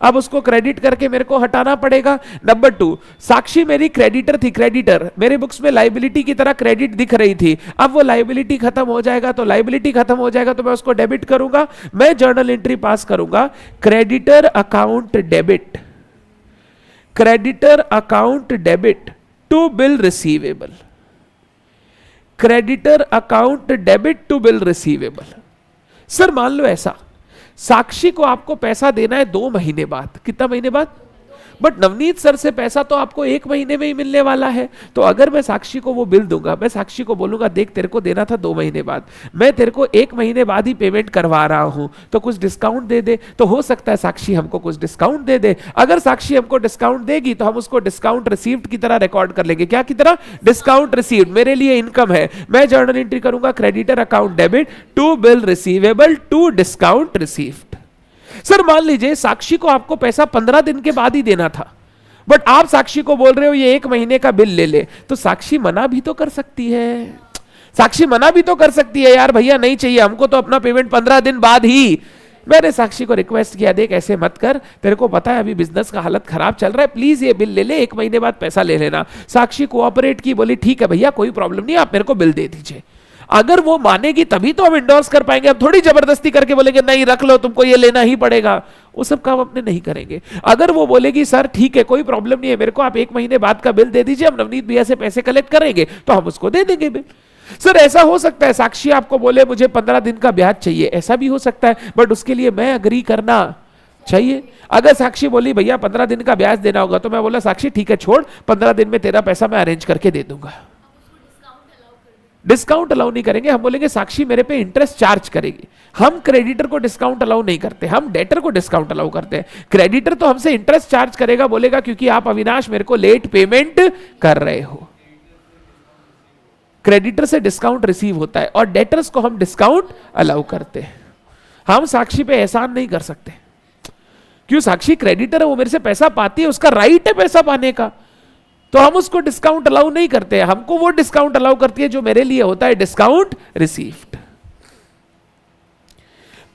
A: अब उसको क्रेडिट करके मेरे को हटाना पड़ेगा। नंबर 2, साक्षी मेरी क्रेडिटर थी, क्रेडिटर मेरे बुक्स में लाइबिलिटी की तरह क्रेडिट दिख रही थी, अब वो लाइबिलिटी खत्म हो जाएगा, तो लाइबिलिटी खत्म हो जाएगा तो मैं उसको डेबिट करूंगा, मैं जर्नल एंट्री पास करूंगा, creditor account debit, creditor account debit to bill receivable, creditor account debit to bill receivable. Sir मान लो ऐसा, साक्षी को आपको पैसा देना है 2 महीने बाद, कितना महीने बाद? बट नवनीत सर से पैसा तो आपको 1 महीने में ही मिलने वाला है, तो अगर मैं साक्षी को वो बिल दूंगा, मैं साक्षी को बोलूंगा देख तेरे को देना था 2 महीने बाद, मैं तेरे को 1 महीने बाद ही पेमेंट करवा रहा हूं, तो कुछ डिस्काउंट दे दे। तो हो सकता है साक्षी हमको कुछ डिस्काउंट दे दे, अगर साक्षी हमको डिस्काउंट देगी तो हम उसको डिस्काउंट रिसीव्ड की तरह रिकॉर्ड कर लेंगे। क्या की तरह? डिस्काउंट रिसीव्ड, मेरे लिए इनकम है, मैं जर्नल एंट्री करूंगा creditor account debit to bill receivable to discount received. Sir मान लीजिए साक्षी को आपको पैसा 15 दिन के बाद ही देना था, बट आप साक्षी को बोल रहे हो ये 1 महीने का बिल ले ले, तो साक्षी मना भी तो कर सकती है, साक्षी मना भी तो कर सकती है, यार भैया नहीं चाहिए हमको तो अपना पेमेंट 15 दिन बाद ही। मैंने साक्षी को रिक्वेस्ट किया, देख ऐसे मत कर, तेरे को पता है अभी बिजनेस का हालत खराब चल रहा है, प्लीज ये बिल ले ले, 1 महीने बाद पैसा ले लेना। साक्षी कोऑपरेट की, बोली ठीक है भैया कोई प्रॉब्लम नहीं, आप मेरे को बिल दे दीजिए। अगर वो मानेगी तभी तो हम इंडोर्स कर पाएंगे, अब थोड़ी जबरदस्ती करके बोलेंगे नहीं रख लो तुमको ये लेना ही पड़ेगा, वो सब काम अपने नहीं करेंगे। अगर वो बोलेगी सर ठीक है कोई प्रॉब्लम नहीं है, मेरे को आप 1 महीने बाद का बिल दे दीजिए, हम नवनीत भैया से पैसे कलेक्ट करेंगे, तो हम उसको दे देंगे बिल। सर ऐसा हो सकता है साक्षी आपको बोले मुझे 15 दिन का ब्याज चाहिए, ऐसा भी हो सकता है, बट उसके लिए मैं अग्री करना चाहिए। अगर साक्षी बोली भैया 15 दिन का ब्याज देना होगा, तो मैं बोला साक्षी ठीक है छोड़, 15 दिन में तेरा पैसा मैं अरेंज करके दे दूंगा। डिस्काउंट अलाउ नहीं करेंगे, हम बोलेंगे साक्षी मेरे पे इंटरेस्ट चार्ज करेगी। हम क्रेडिटर को डिस्काउंट अलाउ नहीं करते, हम डेटर को डिस्काउंट अलाउ करते हैं। क्रेडिटर तो हमसे इंटरेस्ट चार्ज करेगा, बोलेगा क्योंकि आप अविनाश मेरे को लेट पेमेंट कर रहे हो। क्रेडिटर से डिस्काउंट रिसीव होता है और डेटर्स को हम डिस्काउंट अलाउ करते हैं। हम साक्षी पे एहसान नहीं कर सकते, क्यों? साक्षी क्रेडिटर है, वो मेरे से पैसा पाती है, उसका राइट है पैसा पाने का, तो हम उसको डिस्काउंट अलाउ नहीं करते हैं, हमको वो डिस्काउंट अलाउ करती है जो मेरे लिए होता है डिस्काउंट रिसीव्ड।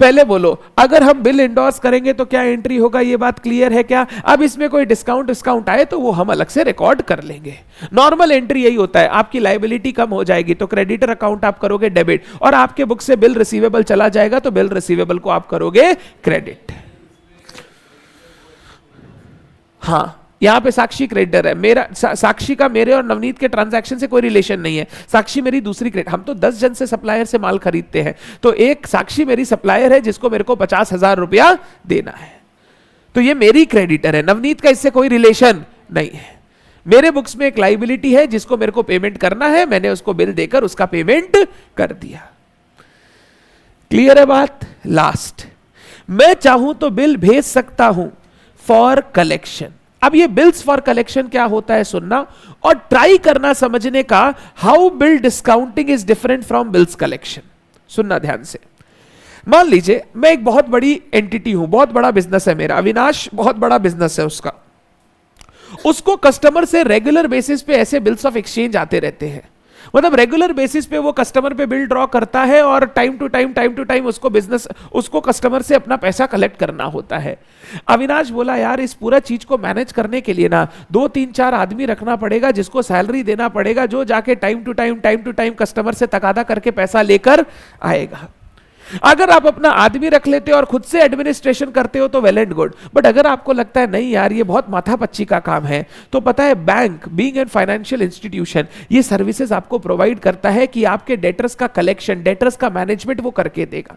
A: पहले बोलो अगर हम बिल इंडोर्स करेंगे तो क्या एंट्री होगा, ये बात क्लियर है क्या? अब इसमें कोई डिस्काउंट आए तो वो हम अलग से रिकॉर्ड कर लेंगे। नॉर्मल एंट्री यही होता है, आपकी लायबिलिटी कम हो जाएगी तो क्रेडिटर अकाउंट आप करोगे डेबिट, और आपके बुक से बिल रिसीवेबल चला जाएगा तो बिल रिसीवेबल को आप करोगे क्रेडिट। हाँ यहां पे साक्षी क्रेडिटर है, मेरा साक्षी का मेरे और नवनीत के ट्रांजैक्शन से कोई रिलेशन नहीं है, साक्षी मेरी दूसरी क्रेडिट, हम तो 10 जन से सप्लायर से माल खरीदते हैं, तो एक साक्षी मेरी सप्लायर है जिसको मेरे को 50,000 रुपया देना है, तो ये मेरी क्रेडिटर है, नवनीत का इससे कोई रिलेशन नहीं है। मेरे बुक्स में एक लाइबिलिटी है जिसको मेरे को पेमेंट करना है, मैंने उसको बिल देकर उसका पेमेंट कर दिया। क्लियर है बात? लास्ट, मैं चाहूं तो बिल भेज सकता हूं फॉर कलेक्शन। अब ये बिल्स फॉर कलेक्शन क्या होता है सुनना और ट्राई करना समझने का, how bill discounting is different from bills collection. सुनना ध्यान से। मान लीजिए मैं एक बहुत बड़ी एंटिटी हूं, बहुत बड़ा बिजनेस है मेरा, अविनाश बहुत बड़ा बिजनेस है उसका, उसको कस्टमर से रेगुलर बेसिस पे ऐसे बिल्स ऑफ एक्सचेंज आते रहते हैं, मतलब रेगुलर बेसिस पे वो कस्टमर पे बिल ड्रॉ करता है और टाइम टू टाइम उसको कस्टमर से अपना पैसा कलेक्ट करना होता है। अविनाश बोला यार इस पूरा चीज को मैनेज करने के लिए ना 2-3-4 आदमी रखना पड़ेगा जिसको सैलरी देना पड़ेगा, जो जाके टाइम टू टाइम कस्टमर से तकादा करके पैसा लेकर आएगा। अगर आप अपना आदमी रख लेते हो और खुद से एडमिनिस्ट्रेशन करते हो तो वेल एंड गुड, बट अगर आपको लगता है नहीं यार ये बहुत माथापच्ची का काम है, तो पता है bank being an financial institution ये सर्विसेज आपको प्रोवाइड करता है कि आपके डेटर्स का कलेक्शन, डेटर्स का मैनेजमेंट वो करके देगा।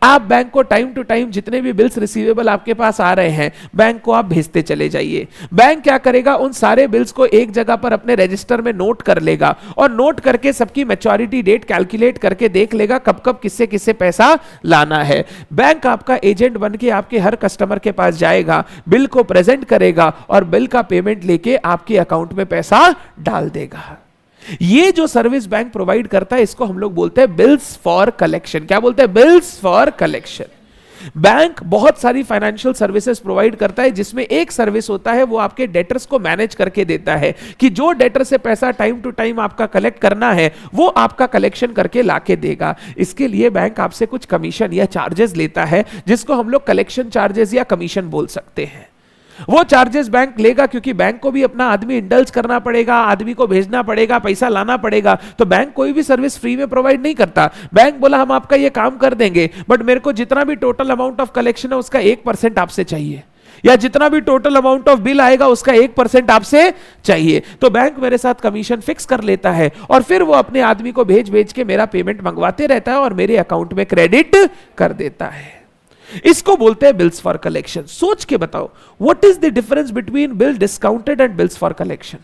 A: आप बैंक को टाइम टू टाइम जितने भी बिल्स रिसीवेबल आपके पास आ रहे हैं बैंक को आप भेजते चले जाइए। बैंक क्या करेगा, उन सारे बिल्स को एक जगह पर अपने रजिस्टर में नोट कर लेगा और नोट करके सबकी मैच्योरिटी डेट कैलकुलेट करके देख लेगा कब कब किससे किससे पैसा लाना है। बैंक आपका एजेंट बन के आपके हर कस्टमर के पास जाएगा, बिल को प्रेजेंट करेगा और बिल का पेमेंट लेके आपके अकाउंट में पैसा डाल देगा। ये जो सर्विस बैंक प्रोवाइड करता है इसको हम लोग बोलते हैं बिल्स फॉर कलेक्शन। क्या बोलते हैं? Bills for collection. बैंक बहुत सारी फाइनेंशियल सर्विसेज प्रोवाइड करता है जिसमें एक सर्विस होता है वो आपके डेटर्स को मैनेज करके देता है कि जो डेटर से पैसा टाइम टू टाइम आपका कलेक्ट करना है वो आपका कलेक्शन करके लाके देगा। इसके लिए बैंक आपसे कुछ कमीशन या चार्जेस लेता है जिसको हम लोग कलेक्शन चार्जेस या कमीशन बोल सकते हैं। वो चार्जेस बैंक लेगा क्योंकि बैंक को भी अपना आदमी इंडल्ज करना पड़ेगा, आदमी को भेजना पड़ेगा, पैसा लाना पड़ेगा, तो बैंक कोई भी सर्विस फ्री में प्रोवाइड नहीं करता। बैंक बोला हम आपका ये काम कर देंगे बट मेरे को जितना भी टोटल अमाउंट ऑफ कलेक्शन है उसका 1% आपसे चाहिए, या जितना भी टोटल अमाउंट ऑफ बिल आएगा उसका 1% आपसे चाहिए। तो बैंक मेरे साथ कमीशन फिक्स कर लेता है और फिर वो अपने आदमी को भेज भेज के मेरा पेमेंट मंगवाते रहता है और मेरे अकाउंट में क्रेडिट कर देता है। इसको बोलते हैं बिल्स फॉर कलेक्शन। सोच के बताओ what is the difference between bill discounted and bills for collection?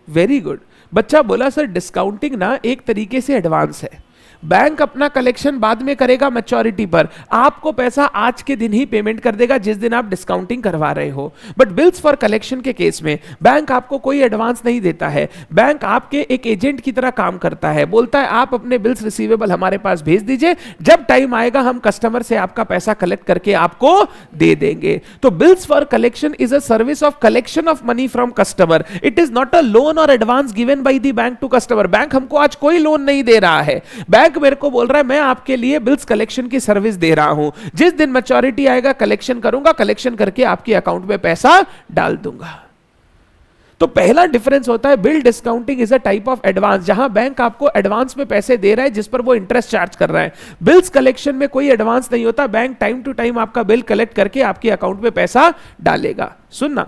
A: Very good. बच्चा बोला सर डिस्काउंटिंग ना एक तरीके से एडवांस है, बैंक अपना कलेक्शन बाद में करेगा मैच्योरिटी पर, आपको पैसा आज के दिन ही पेमेंट कर देगा जिस दिन आप डिस्काउंटिंग करवा रहे हो। बट बिल्स फॉर कलेक्शन के केस में बैंक आपको कोई एडवांस नहीं देता है, बैंक आपके एक एजेंट की तरह काम करता है, बोलता है आप अपने बिल्स रिसीवेबल हमारे पास भेज दीजिए, जब टाइम आएगा हम कस्टमर से आपका पैसा कलेक्ट करके आपको दे देंगे। तो bills for collection is a service of collection of money from customer, it is not a loan और advance given by the bank to customer. Bank हमको आज कोई लोन नहीं दे रहा है, बैंक मेरे को बोल रहा है मैं आपके लिए बिल्स कलेक्शन की सर्विस दे रहा हूं, जिस दिन मैच्योरिटी आएगा कलेक्शन करूंगा, कलेक्शन करके आपके अकाउंट में पैसा डाल दूंगा। तो पहला डिफरेंस होता है bill discounting is a type of advance, जहां बैंक आपको एडवांस में पैसे दे रहा है जिस पर वो इंटरेस्ट चार्ज कर रहा है। बिल्स कलेक्शन में कोई एडवांस नहीं होता, बैंक टाइम टू टाइम आपका बिल कलेक्ट करके आपके अकाउंट में पैसा डालेगा। सुनना,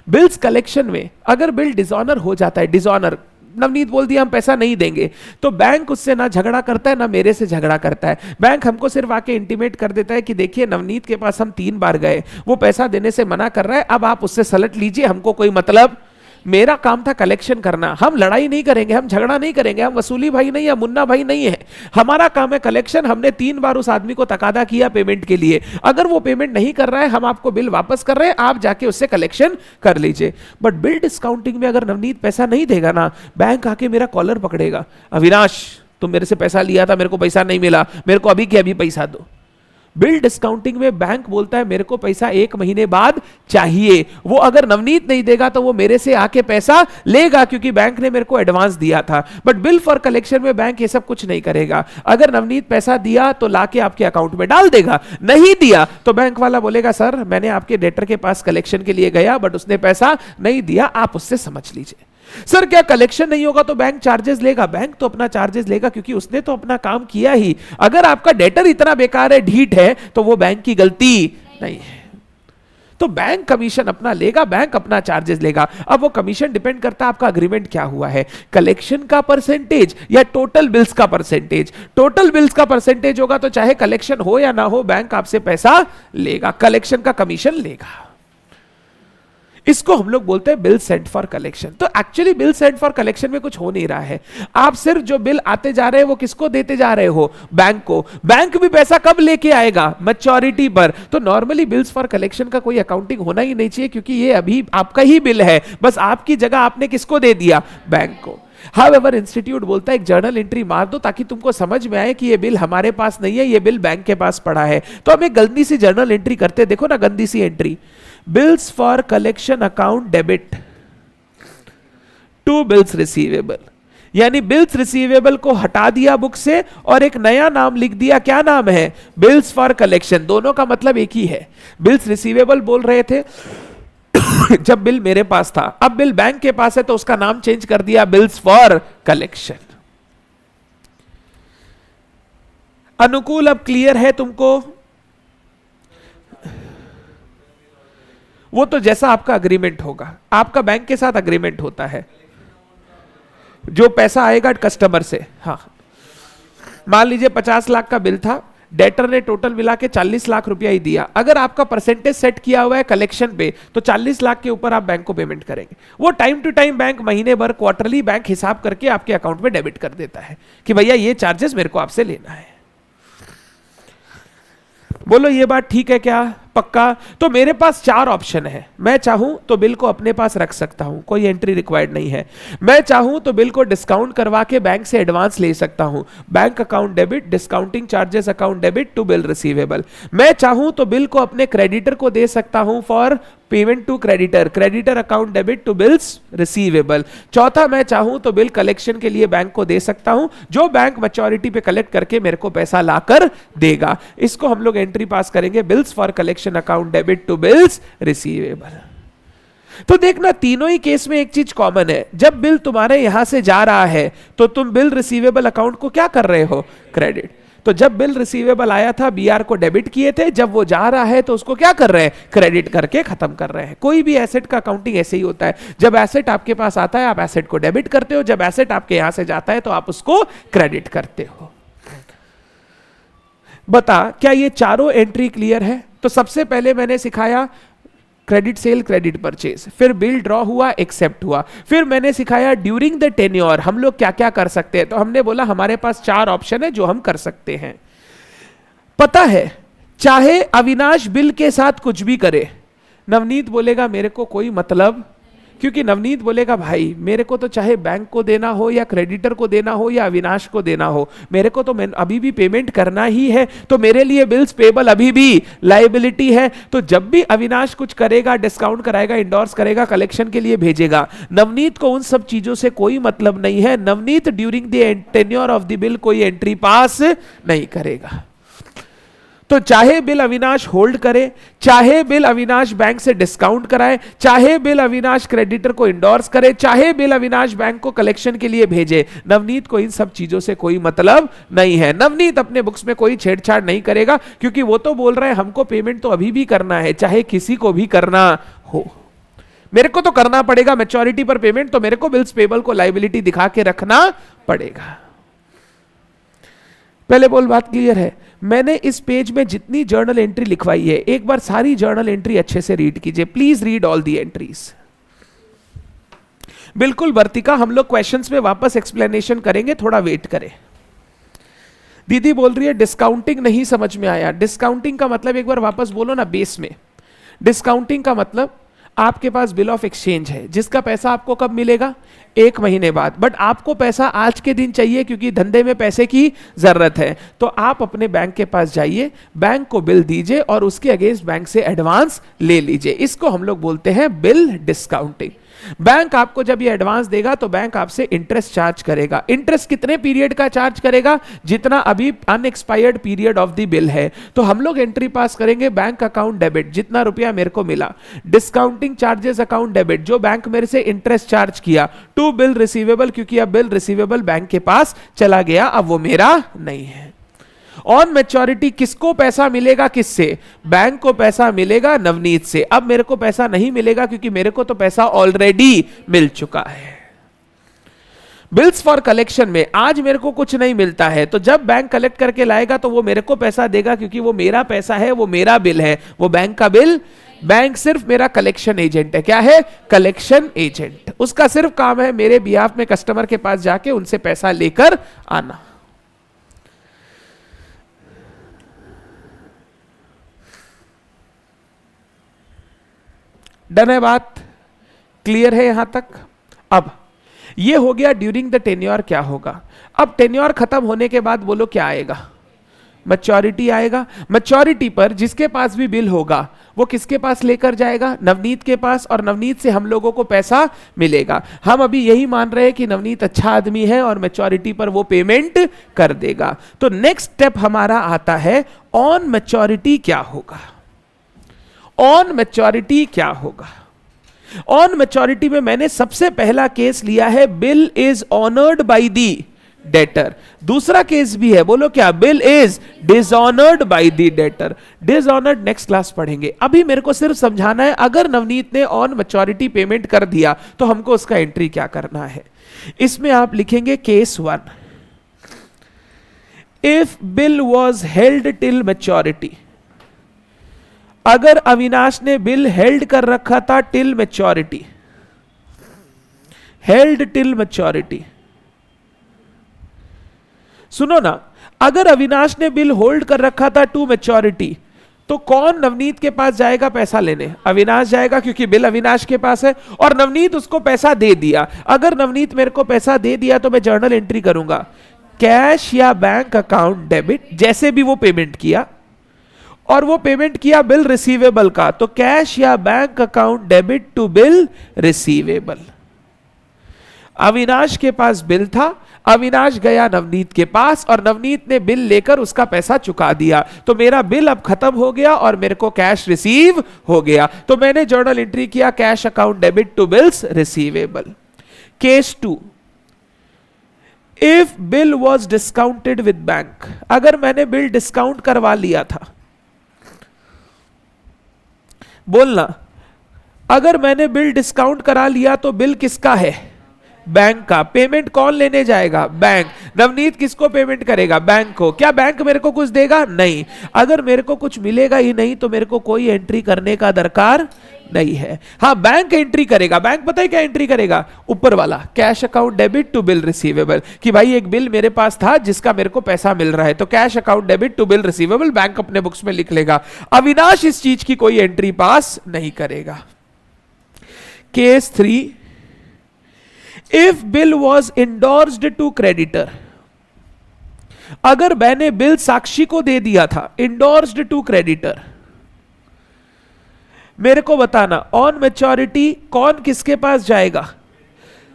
A: बिल्स कलेक्शन में अगर बिल डिसऑनर हो जाता है, डिसऑनर नवनीत बोल दिया हम पैसा नहीं देंगे, तो बैंक उससे ना झगड़ा करता है ना मेरे से झगड़ा करता है। बैंक हमको सिर्फ आके इंटीमेट कर देता है कि देखिए नवनीत के पास हम 3 बार गए, वो पैसा देने से मना कर रहा है, अब आप उससे सलट लीजिए, हमको कोई मतलब, मेरा काम था कलेक्शन करना, हम लड़ाई नहीं करेंगे, हम झगड़ा नहीं करेंगे, हम वसूली भाई नहीं है, मुन्ना भाई नहीं है, हमारा काम है कलेक्शन। हमने 3 बार उस आदमी को तकादा किया पेमेंट के लिए, अगर वो पेमेंट नहीं कर रहा है हम आपको बिल वापस कर रहे हैं, आप जाके उससे कलेक्शन कर लीजिए। बट बिल डिस्काउंटिंग में अगर नवनीत पैसा नहीं देगा ना, बैंक आके मेरा कॉलर पकड़ेगा, अविनाश तुम मेरे से पैसा लिया था, मेरे को पैसा नहीं मिला, मेरे को अभी के अभी पैसा दो। बिल डिस्काउंटिंग में बैंक बोलता है मेरे को पैसा 1 महीने बाद चाहिए, वो अगर नवनीत नहीं देगा तो वो मेरे से आके पैसा लेगा क्योंकि बैंक ने मेरे को एडवांस दिया था। बट बिल फॉर कलेक्शन में बैंक ये सब कुछ नहीं करेगा। अगर नवनीत पैसा दिया तो लाके आपके अकाउंट में डाल देगा, नहीं दिया तो बैंक वाला बोलेगा सर मैंने आपके डेटर के पास कलेक्शन के लिए गया बट उसने पैसा नहीं दिया, आप उससे समझ लीजिए। सर क्या कलेक्शन नहीं होगा तो बैंक चार्जेस लेगा? बैंक तो अपना चार्जेस लेगा क्योंकि उसने तो अपना काम किया ही। अगर आपका डेटर इतना बेकार है, ढीठ है, तो वो बैंक की गलती नहीं है, तो बैंक कमीशन अपना लेगा, बैंक अपना चार्जेस लेगा। अब वो कमीशन डिपेंड करता है आपका अग्रीमेंट क्या हुआ है, कलेक्शन का परसेंटेज या टोटल बिल्स का परसेंटेज। टोटल बिल्स का परसेंटेज होगा तो चाहे कलेक्शन हो या ना हो बैंक आपसे पैसा लेगा, कलेक्शन का कमीशन लेगा। इसको हम लोग बोलते हैं बिल सेंट फॉर कलेक्शन। तो actually bill sent for collection में कुछ हो नहीं रहा है, आप सिर्फ जो बिल आते जा रहे हैं वो किसको देते जा रहे हो? बैंक को। बैंक भी पैसा कब लेके आएगा? मैच्योरिटी पर। तो नॉर्मली बिल्स फॉर कलेक्शन का कोई अकाउंटिंग होना ही नहीं चाहिए क्योंकि ये अभी आपका ही बिल है, बस आपकी जगह आपने किसको दे दिया? बैंक को। हाउएवर इंस्टीट्यूट बोलता है एक जर्नल एंट्री मार दो ताकि तुमको समझ में आए कि ये बिल हमारे पास नहीं है, ये बिल बैंक के पास पड़ा है। तो हम एक गंदी सी जर्नल एंट्री करते, देखो ना गंदी सी entry, bills for collection account debit to bills receivable, यानी बिल्स रिसीवेबल को हटा दिया बुक से और एक नया नाम लिख दिया। क्या नाम है? Bills for collection. दोनों का मतलब एक ही है। बिल्स रिसीवेबल बोल रहे थे जब बिल मेरे पास था, अब बिल बैंक के पास है तो उसका नाम चेंज कर दिया बिल्स फॉर कलेक्शन। अनुकूल अब क्लियर है तुमको? वो तो जैसा आपका अग्रीमेंट होगा, आपका बैंक के साथ अग्रीमेंट होता है, जो पैसा आएगा कस्टमर से। हाँ, मान लीजिए 50 लाख का बिल था, डेटर ने टोटल मिला के 40 लाख रुपया ही दिया। अगर आपका परसेंटेज सेट किया हुआ है कलेक्शन पे तो 40 लाख के ऊपर आप बैंक को पेमेंट करेंगे। वो टाइम टू टाइम बैंक महीने भर क्वार्टरली बैंक हिसाब करके आपके अकाउंट में डेबिट कर देता है कि भैया ये चार्जेस मेरे को आपसे लेना है। बोलो ये बात ठीक है क्या? पक्का? तो मेरे पास 4 ऑप्शन है। मैं चाहूं तो बिल को अपने पास रख सकता हूं, कोई एंट्री रिक्वायर्ड नहीं है। मैं चाहूं तो बिल को डिस्काउंट करवा के बैंक से एडवांस ले सकता हूं, bank account debit, discounting charges account debit to bill receivable. मैं चाहूं तो बिल को अपने क्रेडिटर को दे सकता हूं for payment to creditor, creditor account debit to bills receivable. चौथा, मैं चाहूं तो बिल कलेक्शन के लिए बैंक को दे सकता हूं, जो बैंक मैच्योरिटी पे कलेक्ट करके मेरे को पैसा लाकर देगा। इसको हम लोग एंट्री पास करेंगे bills for collection account debit to bills receivable. तो देखना तीनों ही केस में एक चीज कॉमन है, जब बिल तुम्हारे यहां से जा रहा है तो तुम बिल रिसीवेबल अकाउंट को क्या कर रहे हो? क्रेडिट। तो जब बिल रिसीवेबल आया था बीआर को डेबिट किए थे, जब वो जा रहा है तो उसको क्या कर रहे हैं? क्रेडिट करके खत्म कर रहे हैं। कोई भी एसेट का अकाउंटिंग ऐसे ही होता है, जब एसेट आपके पास आता है आप एसेट को डेबिट करते हो, जब एसेट आपके यहां से जाता है तो आप उसको क्रेडिट करते हो। बता क्या ये चारों एंट्री क्लियर है? तो सबसे पहले मैंने सिखाया क्रेडिट सेल, क्रेडिट परचेज, फिर बिल ड्रॉ हुआ, एक्सेप्ट हुआ, फिर मैंने सिखाया ड्यूरिंग द टेन्योर हम लोग क्या क्या कर सकते हैं। तो हमने बोला हमारे पास 4 ऑप्शन है जो हम कर सकते हैं। पता है चाहे अविनाश बिल के साथ कुछ भी करे, नवनीत बोलेगा मेरे को कोई मतलब, क्योंकि नवनीत बोलेगा भाई मेरे को तो चाहे बैंक को देना हो या क्रेडिटर को देना हो या अविनाश को देना हो, मेरे को तो अभी भी पेमेंट करना ही है, तो मेरे लिए बिल्स पेबल अभी भी लायबिलिटी है। तो जब भी अविनाश कुछ करेगा, डिस्काउंट कराएगा, इंडोर्स करेगा, कलेक्शन के लिए भेजेगा, नवनीत को उन सब चीजों से कोई मतलब नहीं है। Navneet during the tenure of the bill कोई एंट्री पास नहीं करेगा। तो चाहे बिल अविनाश होल्ड करे, चाहे बिल अविनाश बैंक से डिस्काउंट कराए, चाहे बिल अविनाश क्रेडिटर को इंडोर्स करे, चाहे बिल अविनाश बैंक को कलेक्शन के लिए भेजे, नवनीत को इन सब चीजों से कोई मतलब नहीं है। नवनीत अपने बुक्स में कोई छेड़छाड़ नहीं करेगा क्योंकि वो तो बोल रहे हैं हमको पेमेंट तो अभी भी करना है, चाहे किसी को भी करना हो। मेरे को तो करना पड़ेगा मैच्योरिटी पर पेमेंट, तो मेरे को बिल्स पेबल को लायबिलिटी दिखा के रखना पड़ेगा। पहले बोल बात क्लियर है? मैंने इस पेज में जितनी जर्नल एंट्री लिखवाई है, एक बार सारी जर्नल एंट्री अच्छे से रीड कीजिए। Please read all the entries. बिल्कुल वर्तिका, हम लोग क्वेश्चंस में वापस एक्सप्लेनेशन करेंगे, थोड़ा वेट करें। दीदी बोल रही है डिस्काउंटिंग नहीं समझ में आया। डिस्काउंटिंग का मतलब एक बार वापस बोलो ना बेस में। डिस्काउंटिंग का मतलब आपके पास बिल ऑफ एक्सचेंज है जिसका पैसा आपको कब मिलेगा, 1 महीने बाद, बट आपको पैसा आज के दिन चाहिए क्योंकि धंधे में पैसे की जरूरत है, तो आप अपने बैंक के पास जाइए, बैंक को बिल दीजिए और उसके अगेंस्ट बैंक से एडवांस ले लीजिए। इसको हम लोग बोलते हैं बिल डिस्काउंटिंग। बैंक आपको जब ये एडवांस देगा तो बैंक आपसे इंटरेस्ट चार्ज करेगा। इंटरेस्ट कितने पीरियड का चार्ज करेगा, जितना अभी unexpired period of the bill है। तो हम लोग एंट्री पास करेंगे बैंक अकाउंट डेबिट, जितना रुपया मेरे को मिला, डिस्काउंटिंग चार्जेस अकाउंट डेबिट, जो बैंक मेरे से इंटरेस्ट चार्ज किया, टू बिल रिसीवेबल, क्योंकि अब बिल रिसीवेबल बैंक के पास चला गया, अब वो मेरा नहीं है। ऑन मैच्योरिटी किसको पैसा मिलेगा, किससे, बैंक को पैसा मिलेगा नवनीत से। अब मेरे को पैसा नहीं मिलेगा क्योंकि मेरे को तो पैसा ऑलरेडी मिल चुका है। बिल्स फॉर कलेक्शन में आज मेरे को कुछ नहीं मिलता है, तो जब बैंक कलेक्ट करके लाएगा तो वो मेरे को पैसा देगा क्योंकि वो मेरा पैसा है, वो मेरा बिल है, वो बैंक का बिल। बैंक सिर्फ मेरा कलेक्शन एजेंट है। क्या है, कलेक्शन एजेंट। उसका सिर्फ काम है मेरे बिहाफ में कस्टमर के पास जाके उनसे पैसा लेकर आना। डन है बात, क्लियर है यहां तक। अब ये हो गया ड्यूरिंग द टेन्योर क्या होगा। अब टेन्योर खत्म होने के बाद बोलो क्या आएगा, मैच्योरिटी आएगा। मैच्योरिटी पर जिसके पास भी बिल होगा वो किसके पास लेकर जाएगा, नवनीत के पास, और नवनीत से हम लोगों को पैसा मिलेगा। हम अभी यही मान रहे हैं कि नवनीत अच्छा आदमी है और मैच्योरिटी पर वो पेमेंट कर देगा। तो नेक्स्ट स्टेप हमारा आता है ऑन मैच्योरिटी क्या होगा। ऑन मैच्योरिटी क्या होगा, ऑन मैच्योरिटी में मैंने सबसे पहला केस लिया है bill is honoured by the debtor. दूसरा केस भी है, बोलो क्या, bill is dishonoured by the debtor. Dishonoured next class पढ़ेंगे, अभी मेरे को सिर्फ समझाना है अगर नवनीत ने ऑन मैच्योरिटी पेमेंट कर दिया तो हमको उसका एंट्री क्या करना है। इसमें आप लिखेंगे case 1, if bill was held till maturity. अगर अविनाश ने बिल हेल्ड कर रखा था till maturity, held till maturity, सुनो ना, अगर अविनाश ने बिल होल्ड कर रखा था टू मैच्योरिटी तो कौन नवनीत के पास जाएगा पैसा लेने, अविनाश जाएगा क्योंकि बिल अविनाश के पास है और नवनीत उसको पैसा दे दिया। अगर नवनीत मेरे को पैसा दे दिया तो मैं जर्नल एंट्री करूंगा कैश या बैंक अकाउंट डेबिट, जैसे भी वो पेमेंट किया, और वो पेमेंट किया बिल रिसीवेबल का, तो कैश या bank account debit to bill receivable. Avinash के पास बिल था, अविनाश गया नवनीत के पास और नवनीत ने बिल लेकर उसका पैसा चुका दिया, तो मेरा बिल अब खत्म हो गया और मेरे को कैश रिसीव हो गया। तो मैंने जर्नल एंट्री किया cash account debit to bills receivable. Case 2, if bill was discounted with bank. अगर मैंने बिल डिस्काउंट करवा लिया था, बोलना, अगर मैंने बिल डिस्काउंट करा लिया तो बिल किसका है, बैंक का। पेमेंट कौन लेने जाएगा, बैंक। नवनीत किसको पेमेंट करेगा, बैंक को। क्या बैंक मेरे को कुछ देगा, नहीं। अगर मेरे को कुछ मिलेगा ही नहीं तो मेरे को कोई एंट्री करने का दरकार नहीं है। हाँ, बैंक एंट्री करेगा। बैंक पता है क्या एंट्री करेगा, ऊपर वाला cash account debit to bill receivable, कि भाई एक बिल मेरे पास था जिसका मेरे को पैसा मिल रहा है, तो cash account debit to bill receivable bank अपने बुक्स में लिख लेगा। अविनाश इस चीज की कोई एंट्री पास नहीं करेगा। Case 3, if bill was endorsed to creditor. अगर मैंने बिल साक्षी को दे दिया था, इंडोर्स्ड टू क्रेडिटर, मेरे को बताना ऑन मैच्योरिटी कौन किसके पास जाएगा,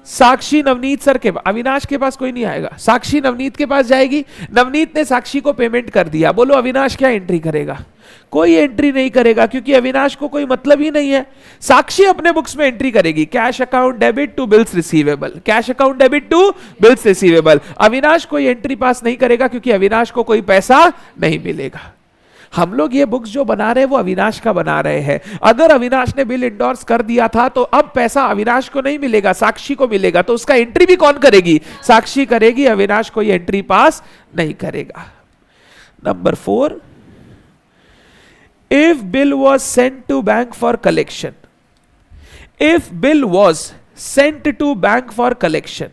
A: साक्षी नवनीत सर के पास। अविनाश के पास कोई नहीं आएगा, साक्षी नवनीत के पास जाएगी। नवनीत ने साक्षी को पेमेंट कर दिया, बोलो अविनाश क्या एंट्री करेगा, कोई एंट्री नहीं करेगा क्योंकि अविनाश को कोई मतलब ही नहीं है। साक्षी अपने बुक्स में एंट्री करेगी cash account debit to bills receivable, cash account debit to bills receivable. Avinash कोई एंट्री पास नहीं करेगा क्योंकि अविनाश को कोई पैसा नहीं मिलेगा। हम लोग ये बुक्स जो बना रहे हैं वो अविनाश का बना रहे हैं। अगर अविनाश ने बिल इंडोर्स कर दिया था तो अब पैसा अविनाश को नहीं मिलेगा, साक्षी को मिलेगा, तो उसका एंट्री भी कौन करेगी, साक्षी करेगी। अविनाश कोई एंट्री पास नहीं करेगा। Number 4, if bill was sent to bank for collection, if bill was sent to bank for collection,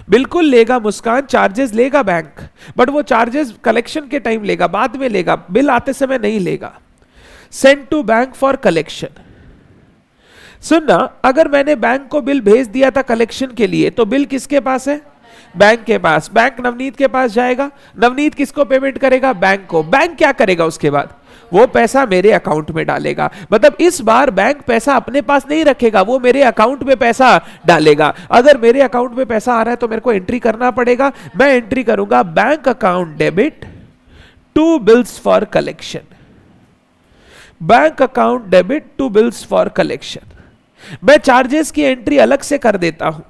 A: बिल्कुल लेगा मुस्कान, चार्जेस लेगा बैंक, बट वो चार्जेस कलेक्शन के टाइम लेगा, बाद में लेगा, बिल आते समय नहीं लेगा। Send to bank for collection. सुनना, अगर मैंने बैंक को बिल भेज दिया था कलेक्शन के लिए, तो बिल किसके पास है? बैंक के पास। बैंक नवनीत के पास जाएगा, नवनीत किसको पेमेंट करेगा? बैंक को। बैंक क्या करेगा उसके बाद? वो पैसा मेरे अकाउंट में डालेगा। मतलब इस बार बैंक पैसा अपने पास नहीं रखेगा, वो मेरे अकाउंट में पैसा डालेगा। अगर मेरे अकाउंट में पैसा आ रहा है तो मेरे को एंट्री करना पड़ेगा। मैं एंट्री करूंगा bank account debit to bills for collection. Bank account debit to bills for collection. मैं चार्जेस की एंट्री अलग से कर देता हूं,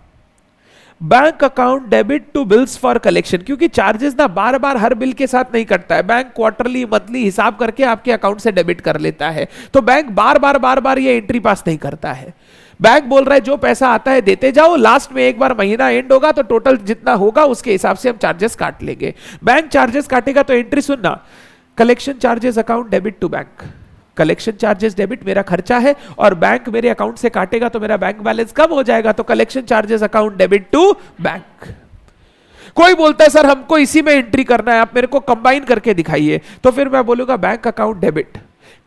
A: bank account debit to bills for collection, क्योंकि चार्जेस ना बार बार हर बिल के साथ नहीं कटता है। बैंक क्वार्टरली मंथली हिसाब करके आपके अकाउंट से डेबिट कर लेता है, तो बैंक बार बार ये एंट्री पास नहीं करता है। बैंक बोल रहा है जो पैसा आता है देते जाओ, लास्ट में एक बार महीना एंड होगा तो टोटल जितना होगा उसके हिसाब से हम चार्जेस काट लेंगे। बैंक चार्जेस काटेगा तो एंट्री सुनना, collection charges account debit to bank. Collection charges debit मेरा खर्चा है और बैंक मेरे अकाउंट से काटेगा तो मेरा बैंक बैलेंस कम हो जाएगा, तो collection charges account debit to bank. कोई बोलता है सर हमको इसी में एंट्री करना है, आप मेरे को कंबाइन करके दिखाइए, तो फिर मैं बोलूंगा bank account debit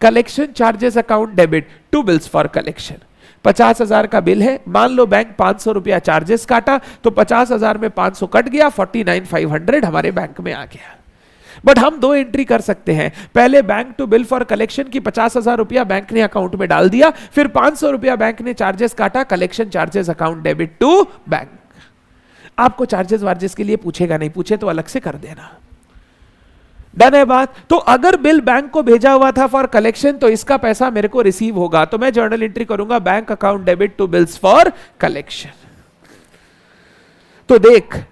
A: collection charges account debit to bills for collection. 50,000 का बिल है, मान लो बैंक 500 रुपया चार्जेस काटा, तो 50,000 में 500 कट गया, 49,500 हमारे बैंक में आ गया। बट हम दो एंट्री कर सकते हैं, पहले bank to bill for collection की 50,000 रुपया बैंक ने अकाउंट में डाल दिया, फिर 500 रुपया बैंक ने चार्जेस काटा, collection charges account debit to bank. आपको चार्जेस वार्जेस के लिए पूछेगा नहीं, पूछे तो अलग से कर देना। डन है बात? तो अगर बिल बैंक को भेजा हुआ था फॉर कलेक्शन तो इसका पैसा मेरे को रिसीव होगा, तो मैं जर्नल एंट्री करूंगा bank account debit to bills for collection. तो देख,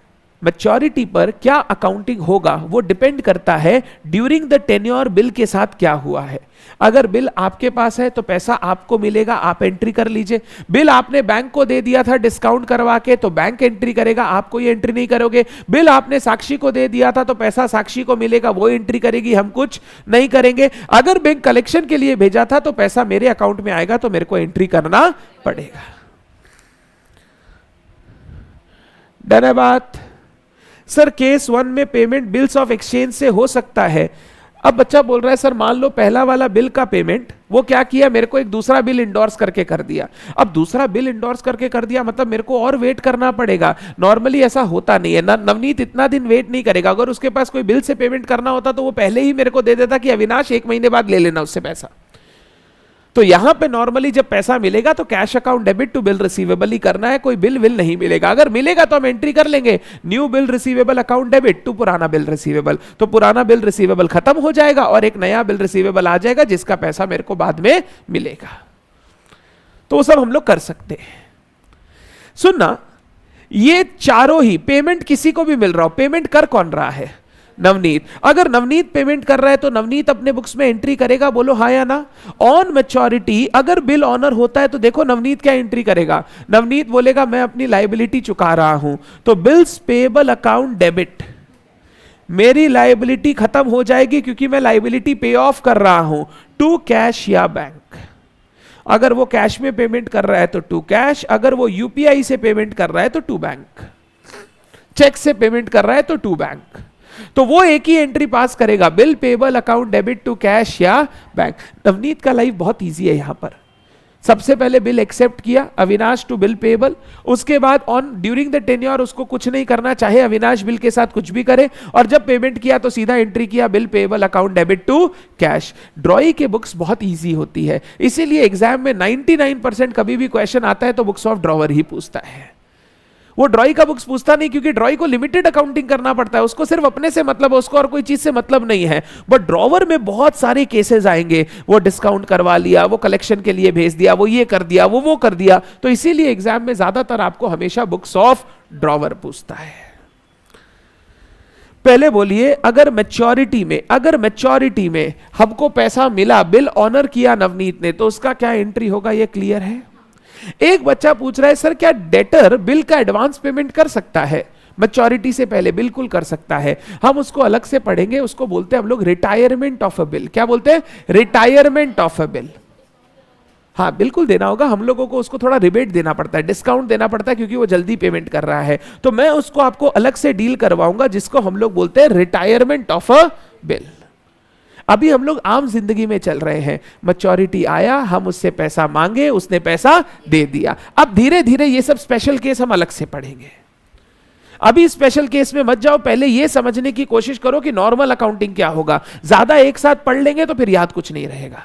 A: मैच्योरिटी पर क्या अकाउंटिंग होगा वो डिपेंड करता है ड्यूरिंग द टेन्योर बिल के साथ क्या हुआ है। अगर बिल आपके पास है तो पैसा आपको मिलेगा, आप एंट्री कर लीजिए। बिल आपने बैंक को दे दिया था डिस्काउंट करवा के, तो बैंक एंट्री करेगा, आपको ये एंट्री नहीं करोगे। बिल आपने साक्षी को दे दिया था तो पैसा साक्षी को मिलेगा, वो एंट्री करेगी, हम कुछ नहीं करेंगे। अगर बैंक कलेक्शन के लिए भेजा था तो पैसा मेरे अकाउंट में आएगा तो मेरे को एंट्री करना पड़ेगा। डन है बात? सर केस 1 में पेमेंट बिल्स ऑफ एक्सचेंज से हो सकता है। अब बच्चा बोल रहा है सर मान लो पहला वाला बिल का पेमेंट वो क्या किया, मेरे को एक दूसरा बिल इंडोर्स करके कर दिया। अब दूसरा बिल इंडोर्स करके कर दिया मतलब मेरे को और वेट करना पड़ेगा। नॉर्मली ऐसा होता नहीं है ना, नवनीत इतना दिन वेट नहीं करेगा। अगर उसके पास कोई बिल से पेमेंट करना होता तो वो पहले ही मेरे को दे देता कि अविनाश 1 महीने बाद ले लेना उससे पैसा। तो यहां पे नॉर्मली जब पैसा मिलेगा तो cash account debit to bill receivable ही करना है, कोई बिल विल नहीं मिलेगा। अगर मिलेगा तो हम एंट्री कर लेंगे new bill receivable account debit to पुराना बिल रिसीवेबल, तो पुराना बिल रिसीवेबल खत्म हो जाएगा और एक नया बिल रिसीवेबल आ जाएगा जिसका पैसा मेरे को बाद में मिलेगा। तो वो सब हम लोग कर सकते हैं। सुनना, ये चारों ही पेमेंट किसी को भी मिल रहा हो, पेमेंट कर कौन रहा है? नवनीत। अगर नवनीत पेमेंट कर रहा है तो नवनीत अपने बुक्स में एंट्री करेगा, बोलो हाँ या ना। ऑन मैच्योरिटी अगर बिल ऑनर होता है तो देखो नवनीत क्या एंट्री करेगा, नवनीत बोलेगा मैं अपनी लायबिलिटी चुका रहा हूं, तो बिल्स पेएबल अकाउंट डेबिट, मेरी लायबिलिटी खत्म हो जाएगी क्योंकि मैं लायबिलिटी पे ऑफ कर रहा हूं, टू कैश या बैंक। अगर वो कैश में पेमेंट कर रहा है तो टू कैश, अगर वो यूपीआई से पेमेंट कर रहा है तो टू बैंक, चेक से पेमेंट कर रहा है तो टू बैंक। तो वो एक ही एंट्री पास करेगा, bill payable account debit to cash या बैंक। नवनीत का लाइफ बहुत इजी है। यहां पर सबसे पहले बिल एक्सेप्ट किया, अविनाश टू बिल पेबल, उसके बाद ऑन ड्यूरिंग द टेन्योर उसको कुछ नहीं करना, चाहे अविनाश बिल के साथ कुछ भी करे, और जब पेमेंट किया तो सीधा एंट्री किया bill payable account debit to cash. Drawee के बुक्स बहुत इजी होती है, इसीलिए एग्जाम में 99% कभी भी क्वेश्चन आता है तो बुक्स ऑफ ड्रॉवर ही पूछता है, वो ड्रॉई का बुक्स पूछता नहीं, क्योंकि ड्रॉई को लिमिटेड अकाउंटिंग करना पड़ता है, उसको सिर्फ अपने से मतलब है, उसको और कोई चीज से मतलब नहीं है। बट ड्रॉवर में बहुत सारे केसेस आएंगे, वो डिस्काउंट करवा लिया, वो कलेक्शन के लिए भेज दिया, वो ये कर दिया, वो कर दिया, तो इसीलिए एग्जाम में ज्यादातर आपको हमेशा बुक्स ऑफ ड्रॉवर पूछता है। पहले बोलिए, अगर मैच्योरिटी में हमको पैसा मिला, बिल ऑनर किया नवनीत ने, तो उसका क्या एंट्री होगा, ये क्लियर है। एक बच्चा पूछ रहा है सर क्या डेटर बिल का एडवांस पेमेंट कर सकता है मैच्योरिटी से पहले? बिल्कुल कर सकता है, हम उसको अलग से पढ़ेंगे, उसको बोलते हैं हम लोग रिटायरमेंट ऑफ अ बिल। क्या बोलते हैं? Retirement of a bill. हाँ बिल्कुल देना होगा, हम लोगों को उसको थोड़ा रिबेट देना पड़ता है, डिस्काउंट देना पड़ता है, क्योंकि वो जल्दी पेमेंट कर रहा है, तो मैं उसको आपको अलग से डील करवाऊंगा जिसको हम लोग बोलते हैं रिटायरमेंट ऑफ अ बिल। अभी हम लोग आम जिंदगी में चल रहे हैं, मैच्योरिटी आया, हम उससे पैसा मांगे, उसने पैसा दे दिया। अब धीरे धीरे ये सब स्पेशल केस हम अलग से पढ़ेंगे। अभी स्पेशल केस में मत जाओ, पहले ये समझने की कोशिश करो कि नॉर्मल अकाउंटिंग क्या होगा। ज्यादा एक साथ पढ़ लेंगे तो फिर याद कुछ नहीं रहेगा।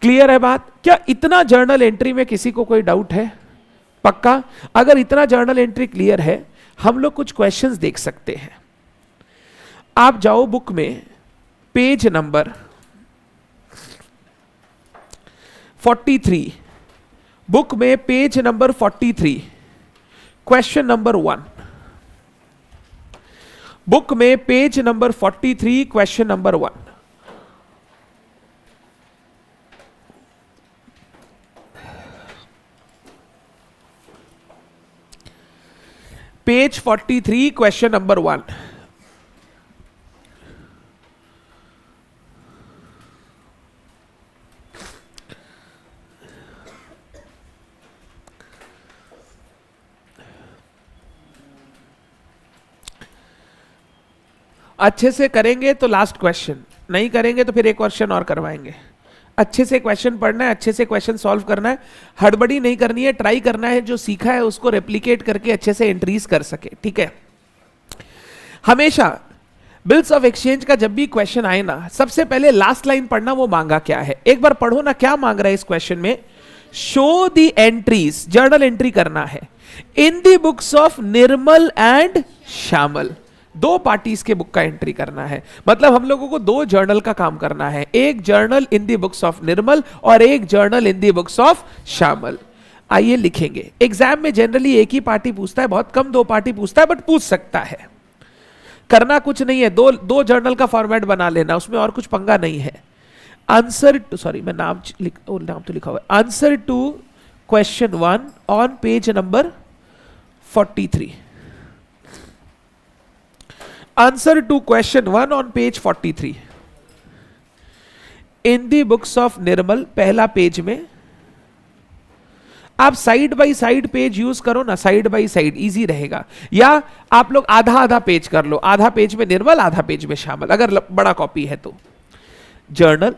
A: क्लियर है बात? क्या इतना जर्नल एंट्री में किसी को कोई डाउट है? पक्का? अगर इतना जर्नल एंट्री क्लियर है, हम लोग कुछ क्वेश्चंस देख सकते हैं। आप जाओ बुक में, पेज नंबर 43, बुक में page number 43, question number 1। Book में page number 43, question number 1। Page 43, question number 1। अच्छे से करेंगे तो लास्ट क्वेश्चन, नहीं करेंगे तो फिर एक क्वेश्चन और करवाएंगे। अच्छे से क्वेश्चन पढ़ना है, अच्छे से क्वेश्चन सॉल्व करना है, हड़बड़ी नहीं करनी है, ट्राई करना है, जो सीखा है उसको रेप्लिकेट करके अच्छे से एंट्रीज कर सके। ठीक है? हमेशा बिल्स ऑफ एक्सचेंज का जब भी क्वेश्चन आए ना, सबसे पहले लास्ट लाइन पढ़ना, वो मांगा क्या है। एक बार पढ़ो ना, क्या मांग रहा है इस क्वेश्चन में। Show the entries, journal entry करना है in the books of Nirmal and Shyamal. दो पार्टीज के बुक का एंट्री करना है, मतलब हम लोगों को दो जर्नल का काम करना है, एक journal in the books of Nirmal और एक journal in the books of Shyamal. आइए लिखेंगे। एग्जाम में जनरली एक ही पार्टी पूछता है, बहुत कम दो पार्टी पूछता है, बट पूछ सकता है। करना कुछ नहीं है, दो जर्नल का फॉर्मेट बना लेना, उसमें और कुछ पंगा नहीं है। आंसर टू, सॉरी मैं नाम तो लिखा हुआ है, answer to question 1 on page number 43। Answer to question 1 on page 43 in the books of Nirmal. पहला पेज में आप side by side page use करो ना, साइड बाय साइड इजी रहेगा, या आप लोग आधा आधा पेज कर लो, आधा पेज में निर्मल, आधा पेज में श्यामल, अगर बड़ा कॉपी है तो। जर्नल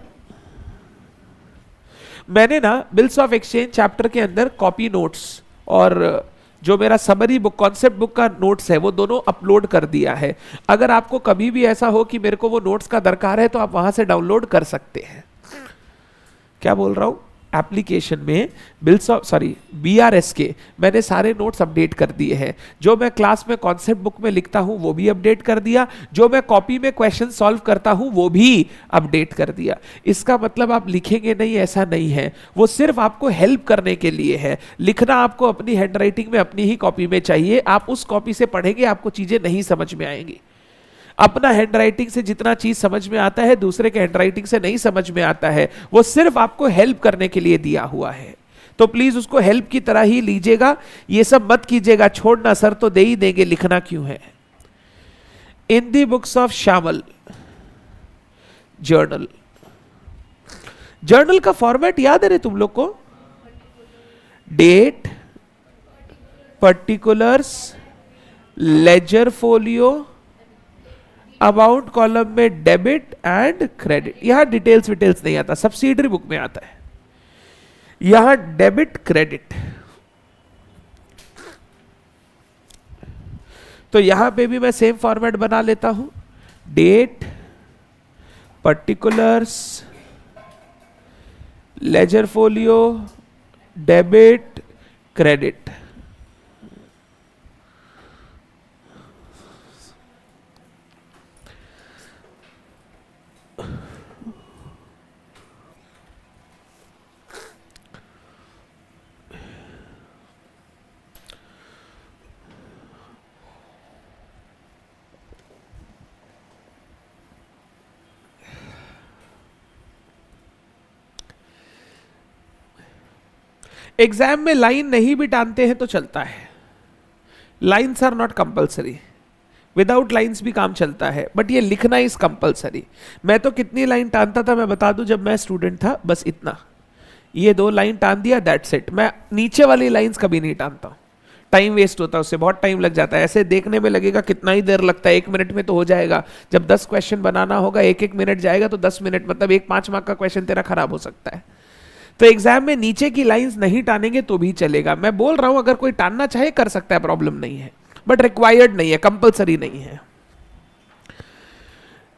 A: मैंने ना बिल्स ऑफ एक्सचेंज चैप्टर के अंदर कॉपी नोट्स और जो मेरा समरी बुक, कॉन्सेप्ट बुक का नोट्स है, वो दोनों अपलोड कर दिया है। अगर आपको कभी भी ऐसा हो कि मेरे को वो नोट्स का दरकार है तो आप वहां से डाउनलोड कर सकते हैं। क्या बोल रहा हूं? एप्लीकेशन में बिल्स ऑफ बीआरएस के मैंने सारे नोट्स अपडेट कर दिए हैं। जो मैं क्लास में कॉन्सेप्ट बुक में लिखता हूं वो भी अपडेट कर दिया, जो मैं कॉपी में क्वेश्चन सॉल्व करता हूं वो भी अपडेट कर दिया। इसका मतलब आप लिखेंगे नहीं ऐसा नहीं है, वो सिर्फ आपको हेल्प करने के लिए है। लिखना आपको अपनी हैंडराइटिंग में, अपनी ही कॉपी में चाहिए। आप उस कॉपी से पढ़ेंगे, आपको चीजें नहीं समझ में आएंगी। अपना हैंडराइटिंग से जितना चीज समझ में आता है, दूसरे के हैंडराइटिंग से नहीं समझ में आता है। वो सिर्फ आपको हेल्प करने के लिए दिया हुआ है, तो प्लीज उसको हेल्प की तरह ही लीजिएगा। ये सब मत कीजिएगा, छोड़ना सर तो दे ही देंगे, लिखना क्यों है। In the books of Shyamal journal. Journal का फॉर्मेट याद है रे तुम लोग को? Date, particulars, ledger folio, amount column में डेबिट एंड क्रेडिट। यहां डिटेल्स विटेल्स नहीं आता, सब्सिडरी बुक में आता है। यहां डेबिट क्रेडिट, तो यहां पे भी मैं सेम फॉर्मेट बना लेता हूं। Date, particulars, ledger folio, debit, credit. Exam में लाइन नहीं भी टानते हैं तो चलता है, lines are not compulsory, without lines भी काम चलता है, बट ये लिखना इज कंपल्सरी। मैं तो कितनी लाइन टानता था मैं बता दूं, जब मैं स्टूडेंट था बस इतना, ये 2 लाइन टान दिया, दैट्स इट। मैं नीचे वाली लाइन्स कभी नहीं टानता हूं, टाइम वेस्ट होता है, उससे बहुत टाइम लग जाता है। ऐसे देखने में लगेगा कितना ही देर लगता है, 1 मिनट में तो हो जाएगा। जब 10 क्वेश्चन बनाना होगा, 1-1 मिनट जाएगा, तो 10 मिनट मतलब एक 5 मार्क का क्वेश्चन तेरा खराब हो सकता है। तो एग्जाम में नीचे की लाइंस नहीं टानेंगे तो भी चलेगा। मैं बोल रहा हूं अगर कोई टानना चाहे कर सकता है, प्रॉब्लम नहीं है, बट रिक्वायर्ड नहीं है, कंपल्सरी नहीं है।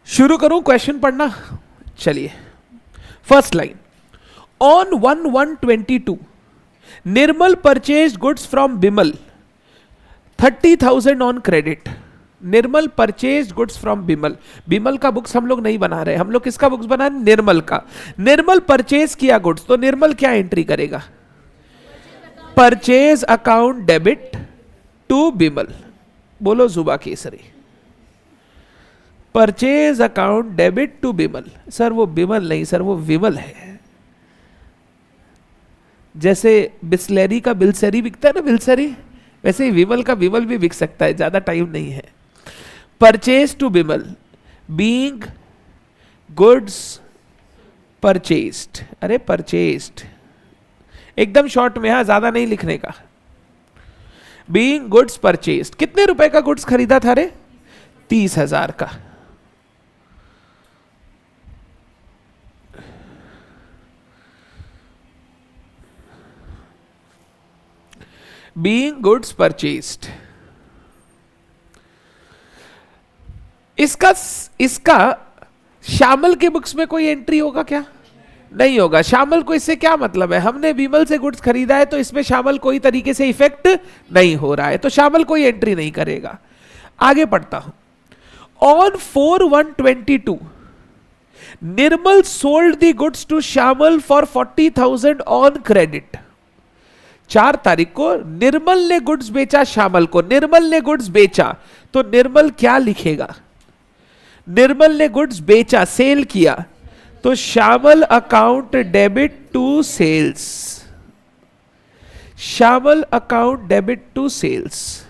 A: शुरू करूं क्वेश्चन पढ़ना? चलिए, first line, on 1/1/22 Nirmal purchase goods from Bimal 30,000 on credit. Nirmal purchase goods from Bimal. Bimal का बुक्स हम लोग नहीं बना रहे, हम लोग किसका बुक्स बना रहे? निर्मल का। निर्मल परचेज किया गुड्स, तो निर्मल क्या एंट्री करेगा? Purchase account debit to Bimal. बोलो जुबा केसरी। Purchase account debit to Bimal. Sir वो बिमल नहीं सर, वो विमल है। जैसे बिस्लेरी का बिलसेरी बिकता है ना, बिलसेरी, वैसे ही विमल का विमल भी बिक सकता है, ज्यादा टाइम नहीं है। Purchase to Bimal, being goods purchased. अरे परचेज्ड एकदम शॉर्ट में, हाँ, ज्यादा नहीं लिखने का। बीइंग गुड्स परचेज्ड, कितने रुपए का गुड्स खरीदा था रे? 30,000 का। Being goods purchased. इसका श्यामल के बुक्स में कोई एंट्री होगा क्या? नहीं होगा। श्यामल को इससे क्या मतलब है? हमने विमल से गुड्स खरीदा है, तो इसमें श्यामल कोई तरीके से इफेक्ट नहीं हो रहा है, तो श्यामल कोई एंट्री नहीं करेगा। आगे पढ़ता हूं। On 4/1/22 Nirmal sold the goods to Shyamal for 40,000 on credit. 4 तारीख को निर्मल ने गुड्स बेचा श्यामल को। निर्मल ने गुड्स बेचा, तो निर्मल क्या लिखेगा? निर्मल ने गुड्स बेचा, सेल किया, तो Shyamal account debit to sales. Shyamal account debit to sales.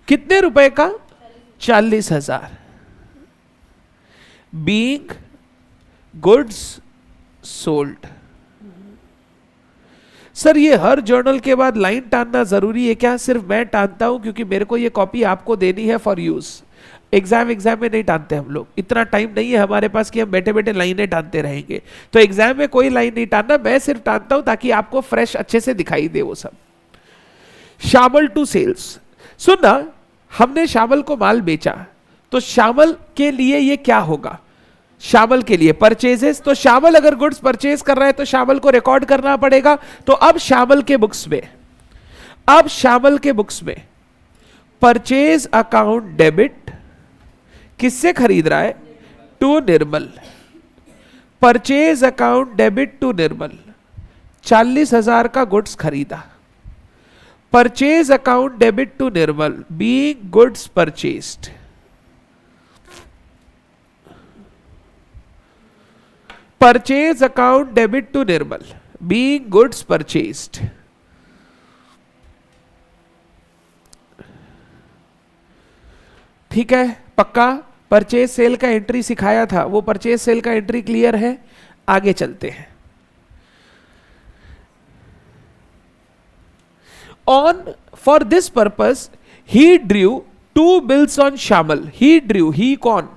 A: कितने रुपए का? 40,000। Being goods sold. सर ये हर जर्नल के बाद लाइन टानना जरूरी है क्या? सिर्फ मैं टानता हूं क्योंकि मेरे को ये कॉपी आपको देनी है फॉर यूज। एग्जाम में नहीं टानते हम लोग, इतना टाइम नहीं है हमारे पास कि हम बैठे बैठे लाइनें टानते रहेंगे। तो एग्जाम में कोई लाइन नहीं टानना, मैं सिर्फ टानता हूं ताकि आपको फ्रेश अच्छे से दिखाई दे वो सब। श्यामल टू सेल्स, सुनना, हमने श्यामल को माल बेचा, तो श्यामल के लिए ये क्या होगा? श्यामल के लिए परचेजेस। तो श्यामल अगर गुड्स परचेज कर रहा है तो श्यामल को रिकॉर्ड करना पड़ेगा। तो अब श्यामल के बुक्स में परचेज अकाउंट डेबिट किससे खरीद रहा है? To Nirmal. Purchase account debit to Nirmal, 40,000 का गुड्स खरीदा। Purchase account debit to Nirmal, being goods purchased. Purchase account debit to Nirmal, being goods purchased. ठीक है, पक्का? परचेज सेल का एंट्री सिखाया था, वो परचेज सेल का एंट्री क्लियर है? आगे चलते हैं। On for this purpose he drew 2 bills on Shyamal. He कौन?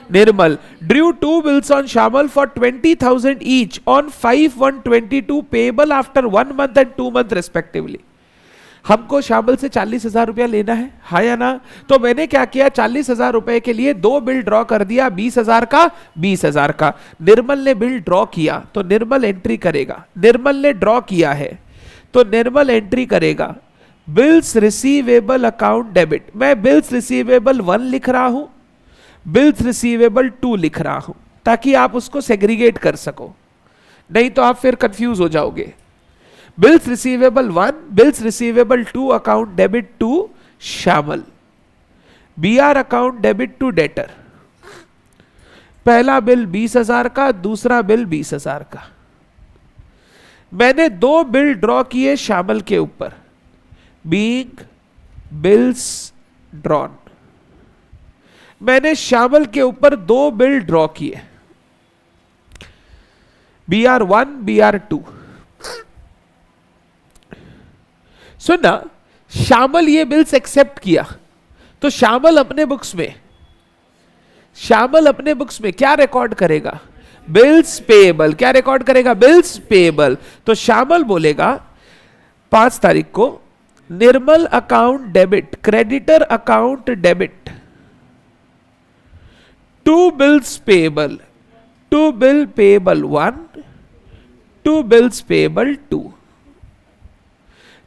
A: Nirmal drew 2 bills on Shyamal for 20,000 each on 5/1/22 payable after 1 month and 2 month respectively. हमको श्यामल से 40,000 रुपया लेना है, हाँ या ना? तो मैंने क्या किया, 40,000 रुपए के लिए 2 बिल ड्रॉ कर दिया, 20,000 का 20,000 का। निर्मल ने बिल ड्रॉ किया तो निर्मल एंट्री करेगा। निर्मल ने ड्रॉ किया है तो निर्मल एंट्री करेगा। बिल्स रिसीवेबल अकाउंट डेबिट, मैं बिल्स रिसीवेबल 1 लिख रहा हूं, बिल्स रिसीवेबल 2 लिख रहा हूं, ताकि आप उसको सेग्रीगेट कर सको, नहीं तो आप फिर कंफ्यूज हो जाओगे। Bills receivable 1, bills receivable 2 account debit to Shyamal. BR account debit to debtor. पहला बिल 20,000 का, दूसरा बिल 20,000 का। मैंने 2 बिल ड्रॉ किए श्यामल के ऊपर, बीइंग बिल्स ड्रॉन। मैंने श्यामल के ऊपर 2 बिल ड्रॉ किए, BR1 BR2। सुनना, श्यामल ये बिल्स एक्सेप्ट किया, तो श्यामल अपने बुक्स में क्या रिकॉर्ड करेगा? Bills payable. क्या रिकॉर्ड करेगा? Bills payable. तो श्यामल बोलेगा 5 तारीख को Nirmal account debit, creditor account debit to bills payable, to bill payable 1, to bills payable 2।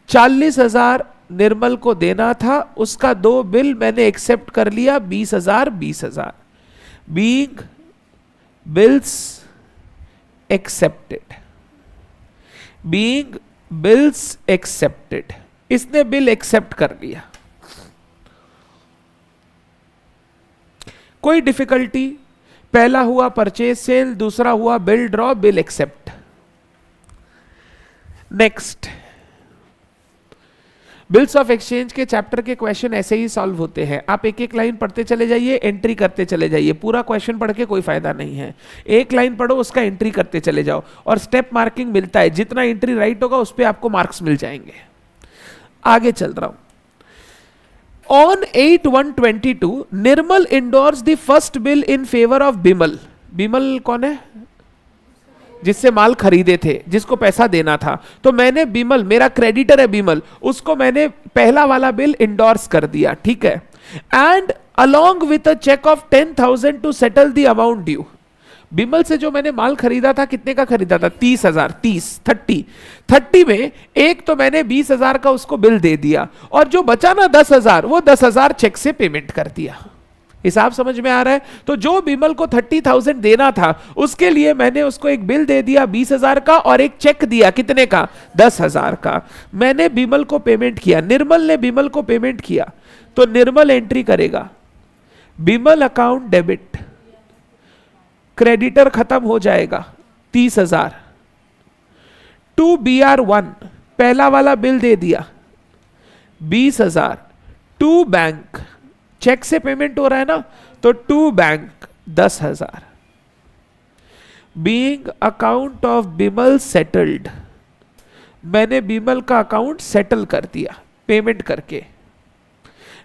A: 40,000 Nirmal को देना था, उसका 2 बिल मैंने एक्सेप्ट कर लिया, 20,000। Being bills accepted, being bills accepted, इसने बिल एक्सेप्ट कर लिया। कोई डिफिकल्टी? पहला हुआ परचेज सेल, दूसरा हुआ bill draw, bill accept. Next, bills of exchange के चैप्टर के क्वेश्चन ऐसे ही सॉल्व होते हैं। आप एक एक लाइन पढ़ते चले जाइए, एंट्री करते चले जाइए। पूरा क्वेश्चन पढ़ के कोई फायदा नहीं है, एक लाइन पढ़ो, उसका एंट्री करते चले जाओ, और स्टेप मार्किंग मिलता है। जितना एंट्री राइट होगा उस पर आपको मार्क्स मिल जाएंगे। आगे चल रहा हूं। On 8/1/22, Nirmal endorse the first bill in favour of Bimal. Bimal कौन है? जिससे माल खरीदे थे, जिसको पैसा देना था। तो मैंने बिमल, मेरा क्रेडिटर है बिमल, उसको मैंने पहला वाला बिल इंडोर्स कर दिया, ठीक है। And along with a cheque of 10,000 to settle the amount due. Bimal से जो मैंने माल खरीदा था, कितने का खरीदा था? 30,000। 30 में एक तो मैंने 20,000 का उसको बिल दे दिया, और जो बचा ना 10,000, वो 10,000 चेक से पेमेंट कर दिया। हिसाब समझ में आ रहा है? तो जो बिमल को 30,000 देना था, उसके लिए मैंने उसको एक बिल दे दिया 20,000 का, और एक चेक दिया, कितने का? 10,000 का। मैंने बिमल को पेमेंट किया, निर्मल ने बिमल को पेमेंट किया, तो निर्मल एंट्री करेगा बिमल अकाउंट डेबिट, क्रेडिटर खत्म हो जाएगा 30,000। टू BR1, पहला वाला बिल दे दिया 20,000। टू बैंक, चेक से पेमेंट हो रहा है ना, तो to bank 10,000। Being account of Bimal settled, मैंने बिमल का अकाउंट सेटल कर दिया पेमेंट करके।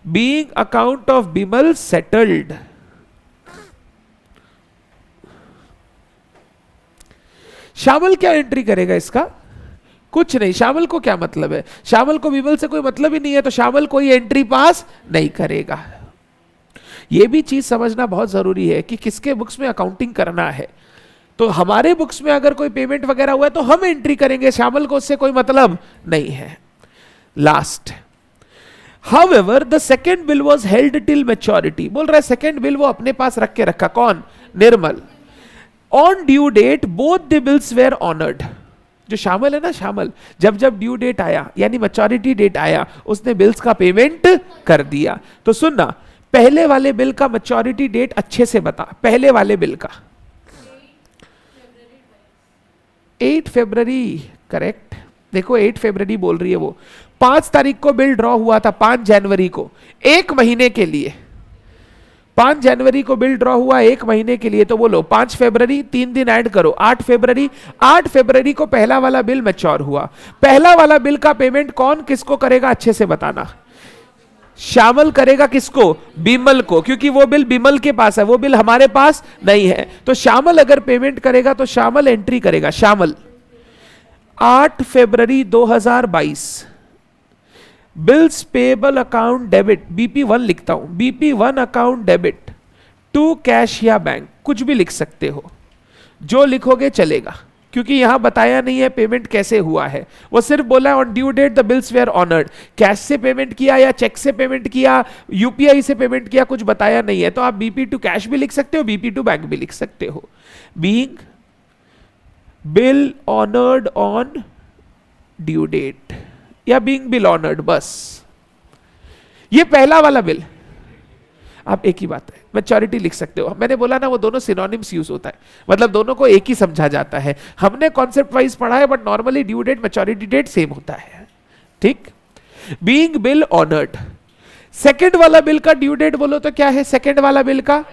A: Being account of Bimal settled, Shyamal क्या एंट्री करेगा इसका? कुछ नहीं। श्यामल को क्या मतलब है? श्यामल को बिमल से कोई मतलब ही नहीं है, तो श्यामल कोई एंट्री पास नहीं करेगा। यह भी चीज समझना बहुत जरूरी है कि किसके बुक्स में अकाउंटिंग करना है। तो हमारे बुक्स में अगर कोई पेमेंट वगैरह हुआ है तो हम एंट्री करेंगे, श्यामल को उससे कोई मतलब नहीं है। Last, however the second bill was held till maturity. बोल रहा है सेकेंड बिल वो अपने पास रख के रखा। कौन? Nirmal. On due date both the bills were honoured. जो शामिल है ना, शामिल, जब जब ड्यू डेट आया यानी मैच्योरिटी डेट आया, उसने बिल्स का पेमेंट कर दिया। तो सुनना, पहले वाले बिल का मैच्योरिटी डेट अच्छे से बता। पहले वाले बिल का 8 फरवरी, करेक्ट। देखो 8 फरवरी बोल रही है वो। 5 तारीख को बिल ड्रॉ हुआ था, 5 जनवरी को, एक महीने के लिए। 5 जनवरी को बिल ड्रॉ हुआ एक महीने के लिए, तो बोलो 5 फरवरी, 3 दिन ऐड करो, 8 फरवरी। 8 फरवरी को पहला वाला बिल मैच्योर हुआ। पहला वाला बिल का पेमेंट कौन किसको करेगा अच्छे से बताना। शामिल करेगा किसको? बिमल को, क्योंकि वो बिल बिमल के पास है, वो बिल हमारे पास नहीं है। तो शामिल अगर पेमेंट करेगा तो शामिल एंट्री करेगा। शामिल 8 फरवरी 2022 bills payable account debit, BP1 लिखता हूं, BP1 account debit to cash या बैंक, कुछ भी लिख सकते हो, जो लिखोगे चलेगा, क्योंकि यहां बताया नहीं है पेमेंट कैसे हुआ है। वो सिर्फ बोला on due date the bills were honoured. Cash से पेमेंट किया या चेक से पेमेंट किया, UPI से पेमेंट किया, कुछ बताया नहीं है। तो आप BP टू कैश भी लिख सकते हो, BP टू बैंक भी लिख सकते हो। Being bill honoured on due date या बीइंग बिल ऑनर्ड, बस। ये पहला वाला बिल, आप एक ही बात है, मैच्योरिटी लिख सकते हो। मैंने बोला ना वो दोनों सिनोनिम्स यूज होता है, मतलब दोनों को एक ही समझा जाता है। हमने कॉन्सेप्ट वाइज पढ़ा है, but normally due date maturity date same होता है, ठीक। बीइंग बिल ऑनर्ड, सेकंड वाला बिल का ड्यू डेट बोलो तो क्या है? सेकंड वाला बिल का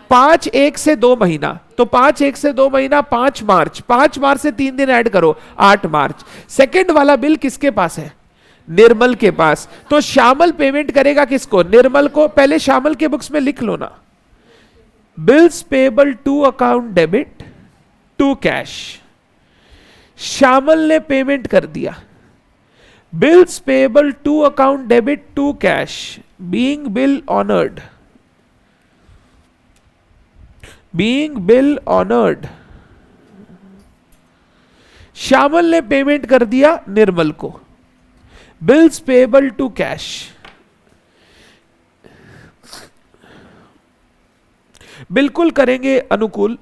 A: 5/1 से 2 महीना, तो 5/1 से 2 महीना 5 मार्च, 5 मार्च से 3 दिन ऐड करो 8 मार्च। सेकंड वाला बिल किसके पास है? निर्मल के पास। तो श्यामल पेमेंट करेगा किसको? निर्मल को। पहले श्यामल के बुक्स में लिख लो ना, bills payable two account debit to cash. Shyamal ने पेमेंट कर दिया। Bills payable two account debit to cash, being bill honoured, being bill honoured. Shyamal ने पेमेंट कर दिया निर्मल को। बिल्स पेबल टू कैश, बिल्कुल करेंगे अनुकूल।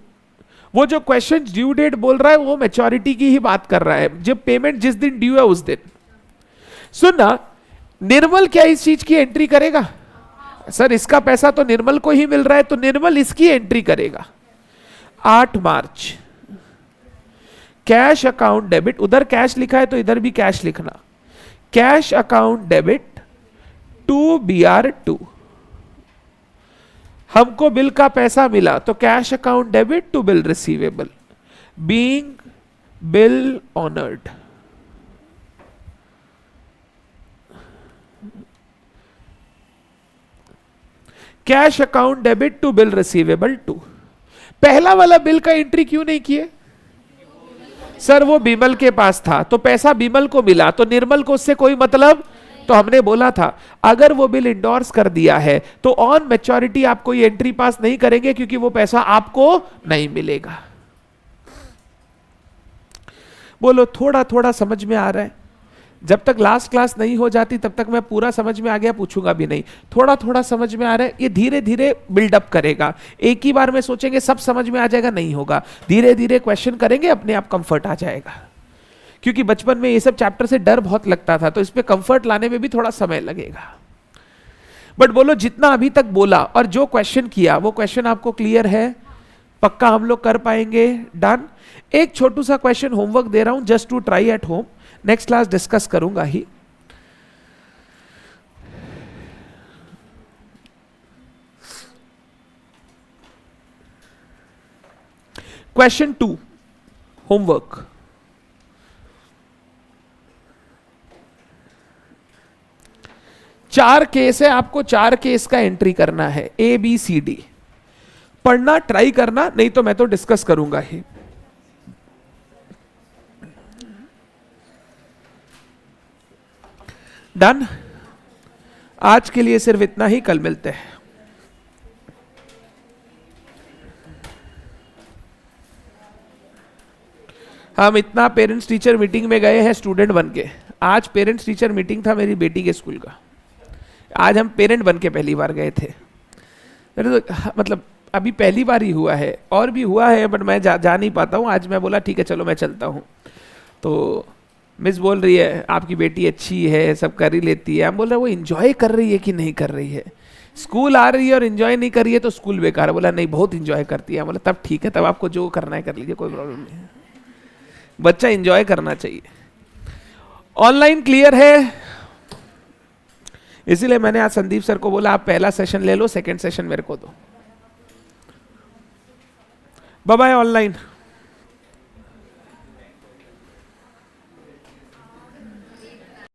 A: वो जो क्वेश्चन ड्यू डेट बोल रहा है वो मैच्योरिटी की ही बात कर रहा है, जब पेमेंट जिस दिन ड्यू है उस दिन। सुनना, निर्मल क्या इस चीज की एंट्री करेगा? सर इसका पैसा तो निर्मल को ही मिल रहा है, तो निर्मल इसकी एंट्री करेगा। 8 मार्च कैश अकाउंट डेबिट, उधर कैश लिखा है तो इधर भी कैश लिखना। Cash account debit to BR2, हमको बिल का पैसा मिला तो cash account debit to bill receivable, being bill honoured. Cash account debit to bill receivable two. पहला वाला बिल का एंट्री क्यों नहीं किए? सर वो बिमल के पास था तो पैसा बिमल को मिला, तो निर्मल को उससे कोई मतलब। तो हमने बोला था अगर वो बिल इंडोर्स कर दिया है तो ऑन मैच्योरिटी आप कोई एंट्री पास नहीं करेंगे, क्योंकि वो पैसा आपको नहीं मिलेगा। बोलो थोड़ा थोड़ा समझ में आ रहा है? जब तक लास्ट क्लास नहीं हो जाती तब तक मैं पूरा समझ में आ गया पूछूंगा भी नहीं। थोड़ा थोड़ा समझ में आ रहा है, ये धीरे धीरे बिल्डअप करेगा। एक ही बार में सोचेंगे सब समझ में आ जाएगा, नहीं होगा। धीरे धीरे क्वेश्चन करेंगे, अपने आप कंफर्ट आ जाएगा। क्योंकि बचपन में ये सब चैप्टर से डर बहुत लगता था, तो इस पे कंफर्ट लाने में भी थोड़ा समय लगेगा। बट बोलो जितना अभी तक बोला और जो क्वेश्चन किया वो क्वेश्चन आपको क्लियर है? पक्का हम लोग कर पाएंगे? डन। एक छोटू सा क्वेश्चन होमवर्क दे रहा हूं, just to try at home. Next class discuss करूंगा ही। Question 2 homework. चार केस है, आपको 4 केस का एंट्री करना है, ABCD। पढ़ना ट्राई करना, नहीं तो मैं तो डिस्कस करूंगा ही। डन। आज के लिए सिर्फ इतना ही, कल मिलते हैं। हम इतना पेरेंट्स टीचर मीटिंग में गए हैं स्टूडेंट बन के। आज पेरेंट्स टीचर मीटिंग था मेरी बेटी के स्कूल का। आज हम पेरेंट बन के पहली बार गए थे। मतलब अभी पहली बार ही हुआ है, और भी हुआ है बट मैं जा नहीं पाता हूँ। आज मैं बोला ठीक है चलो मैं चलता हूँ। तो मिस बोल रही है आपकी बेटी अच्छी है, सब कर ही लेती है। हम बोल रहे वो एंजॉय कर रही है कि नहीं कर रही है? स्कूल आ रही है और एंजॉय नहीं कर रही है तो स्कूल बेकार है। बोला नहीं बहुत एंजॉय करती है। बोला तब ठीक है, तब आपको जो करना है कर लीजिए, कोई प्रॉब्लम नहीं है। बच्चा एंजॉय करना चाहिए। ऑनलाइन क्लियर है? इसीलिए मैंने आज संदीप सर को बोला आप पहला सेशन ले लो, सेकंड सेशन मेरे को दो। Bye bye online.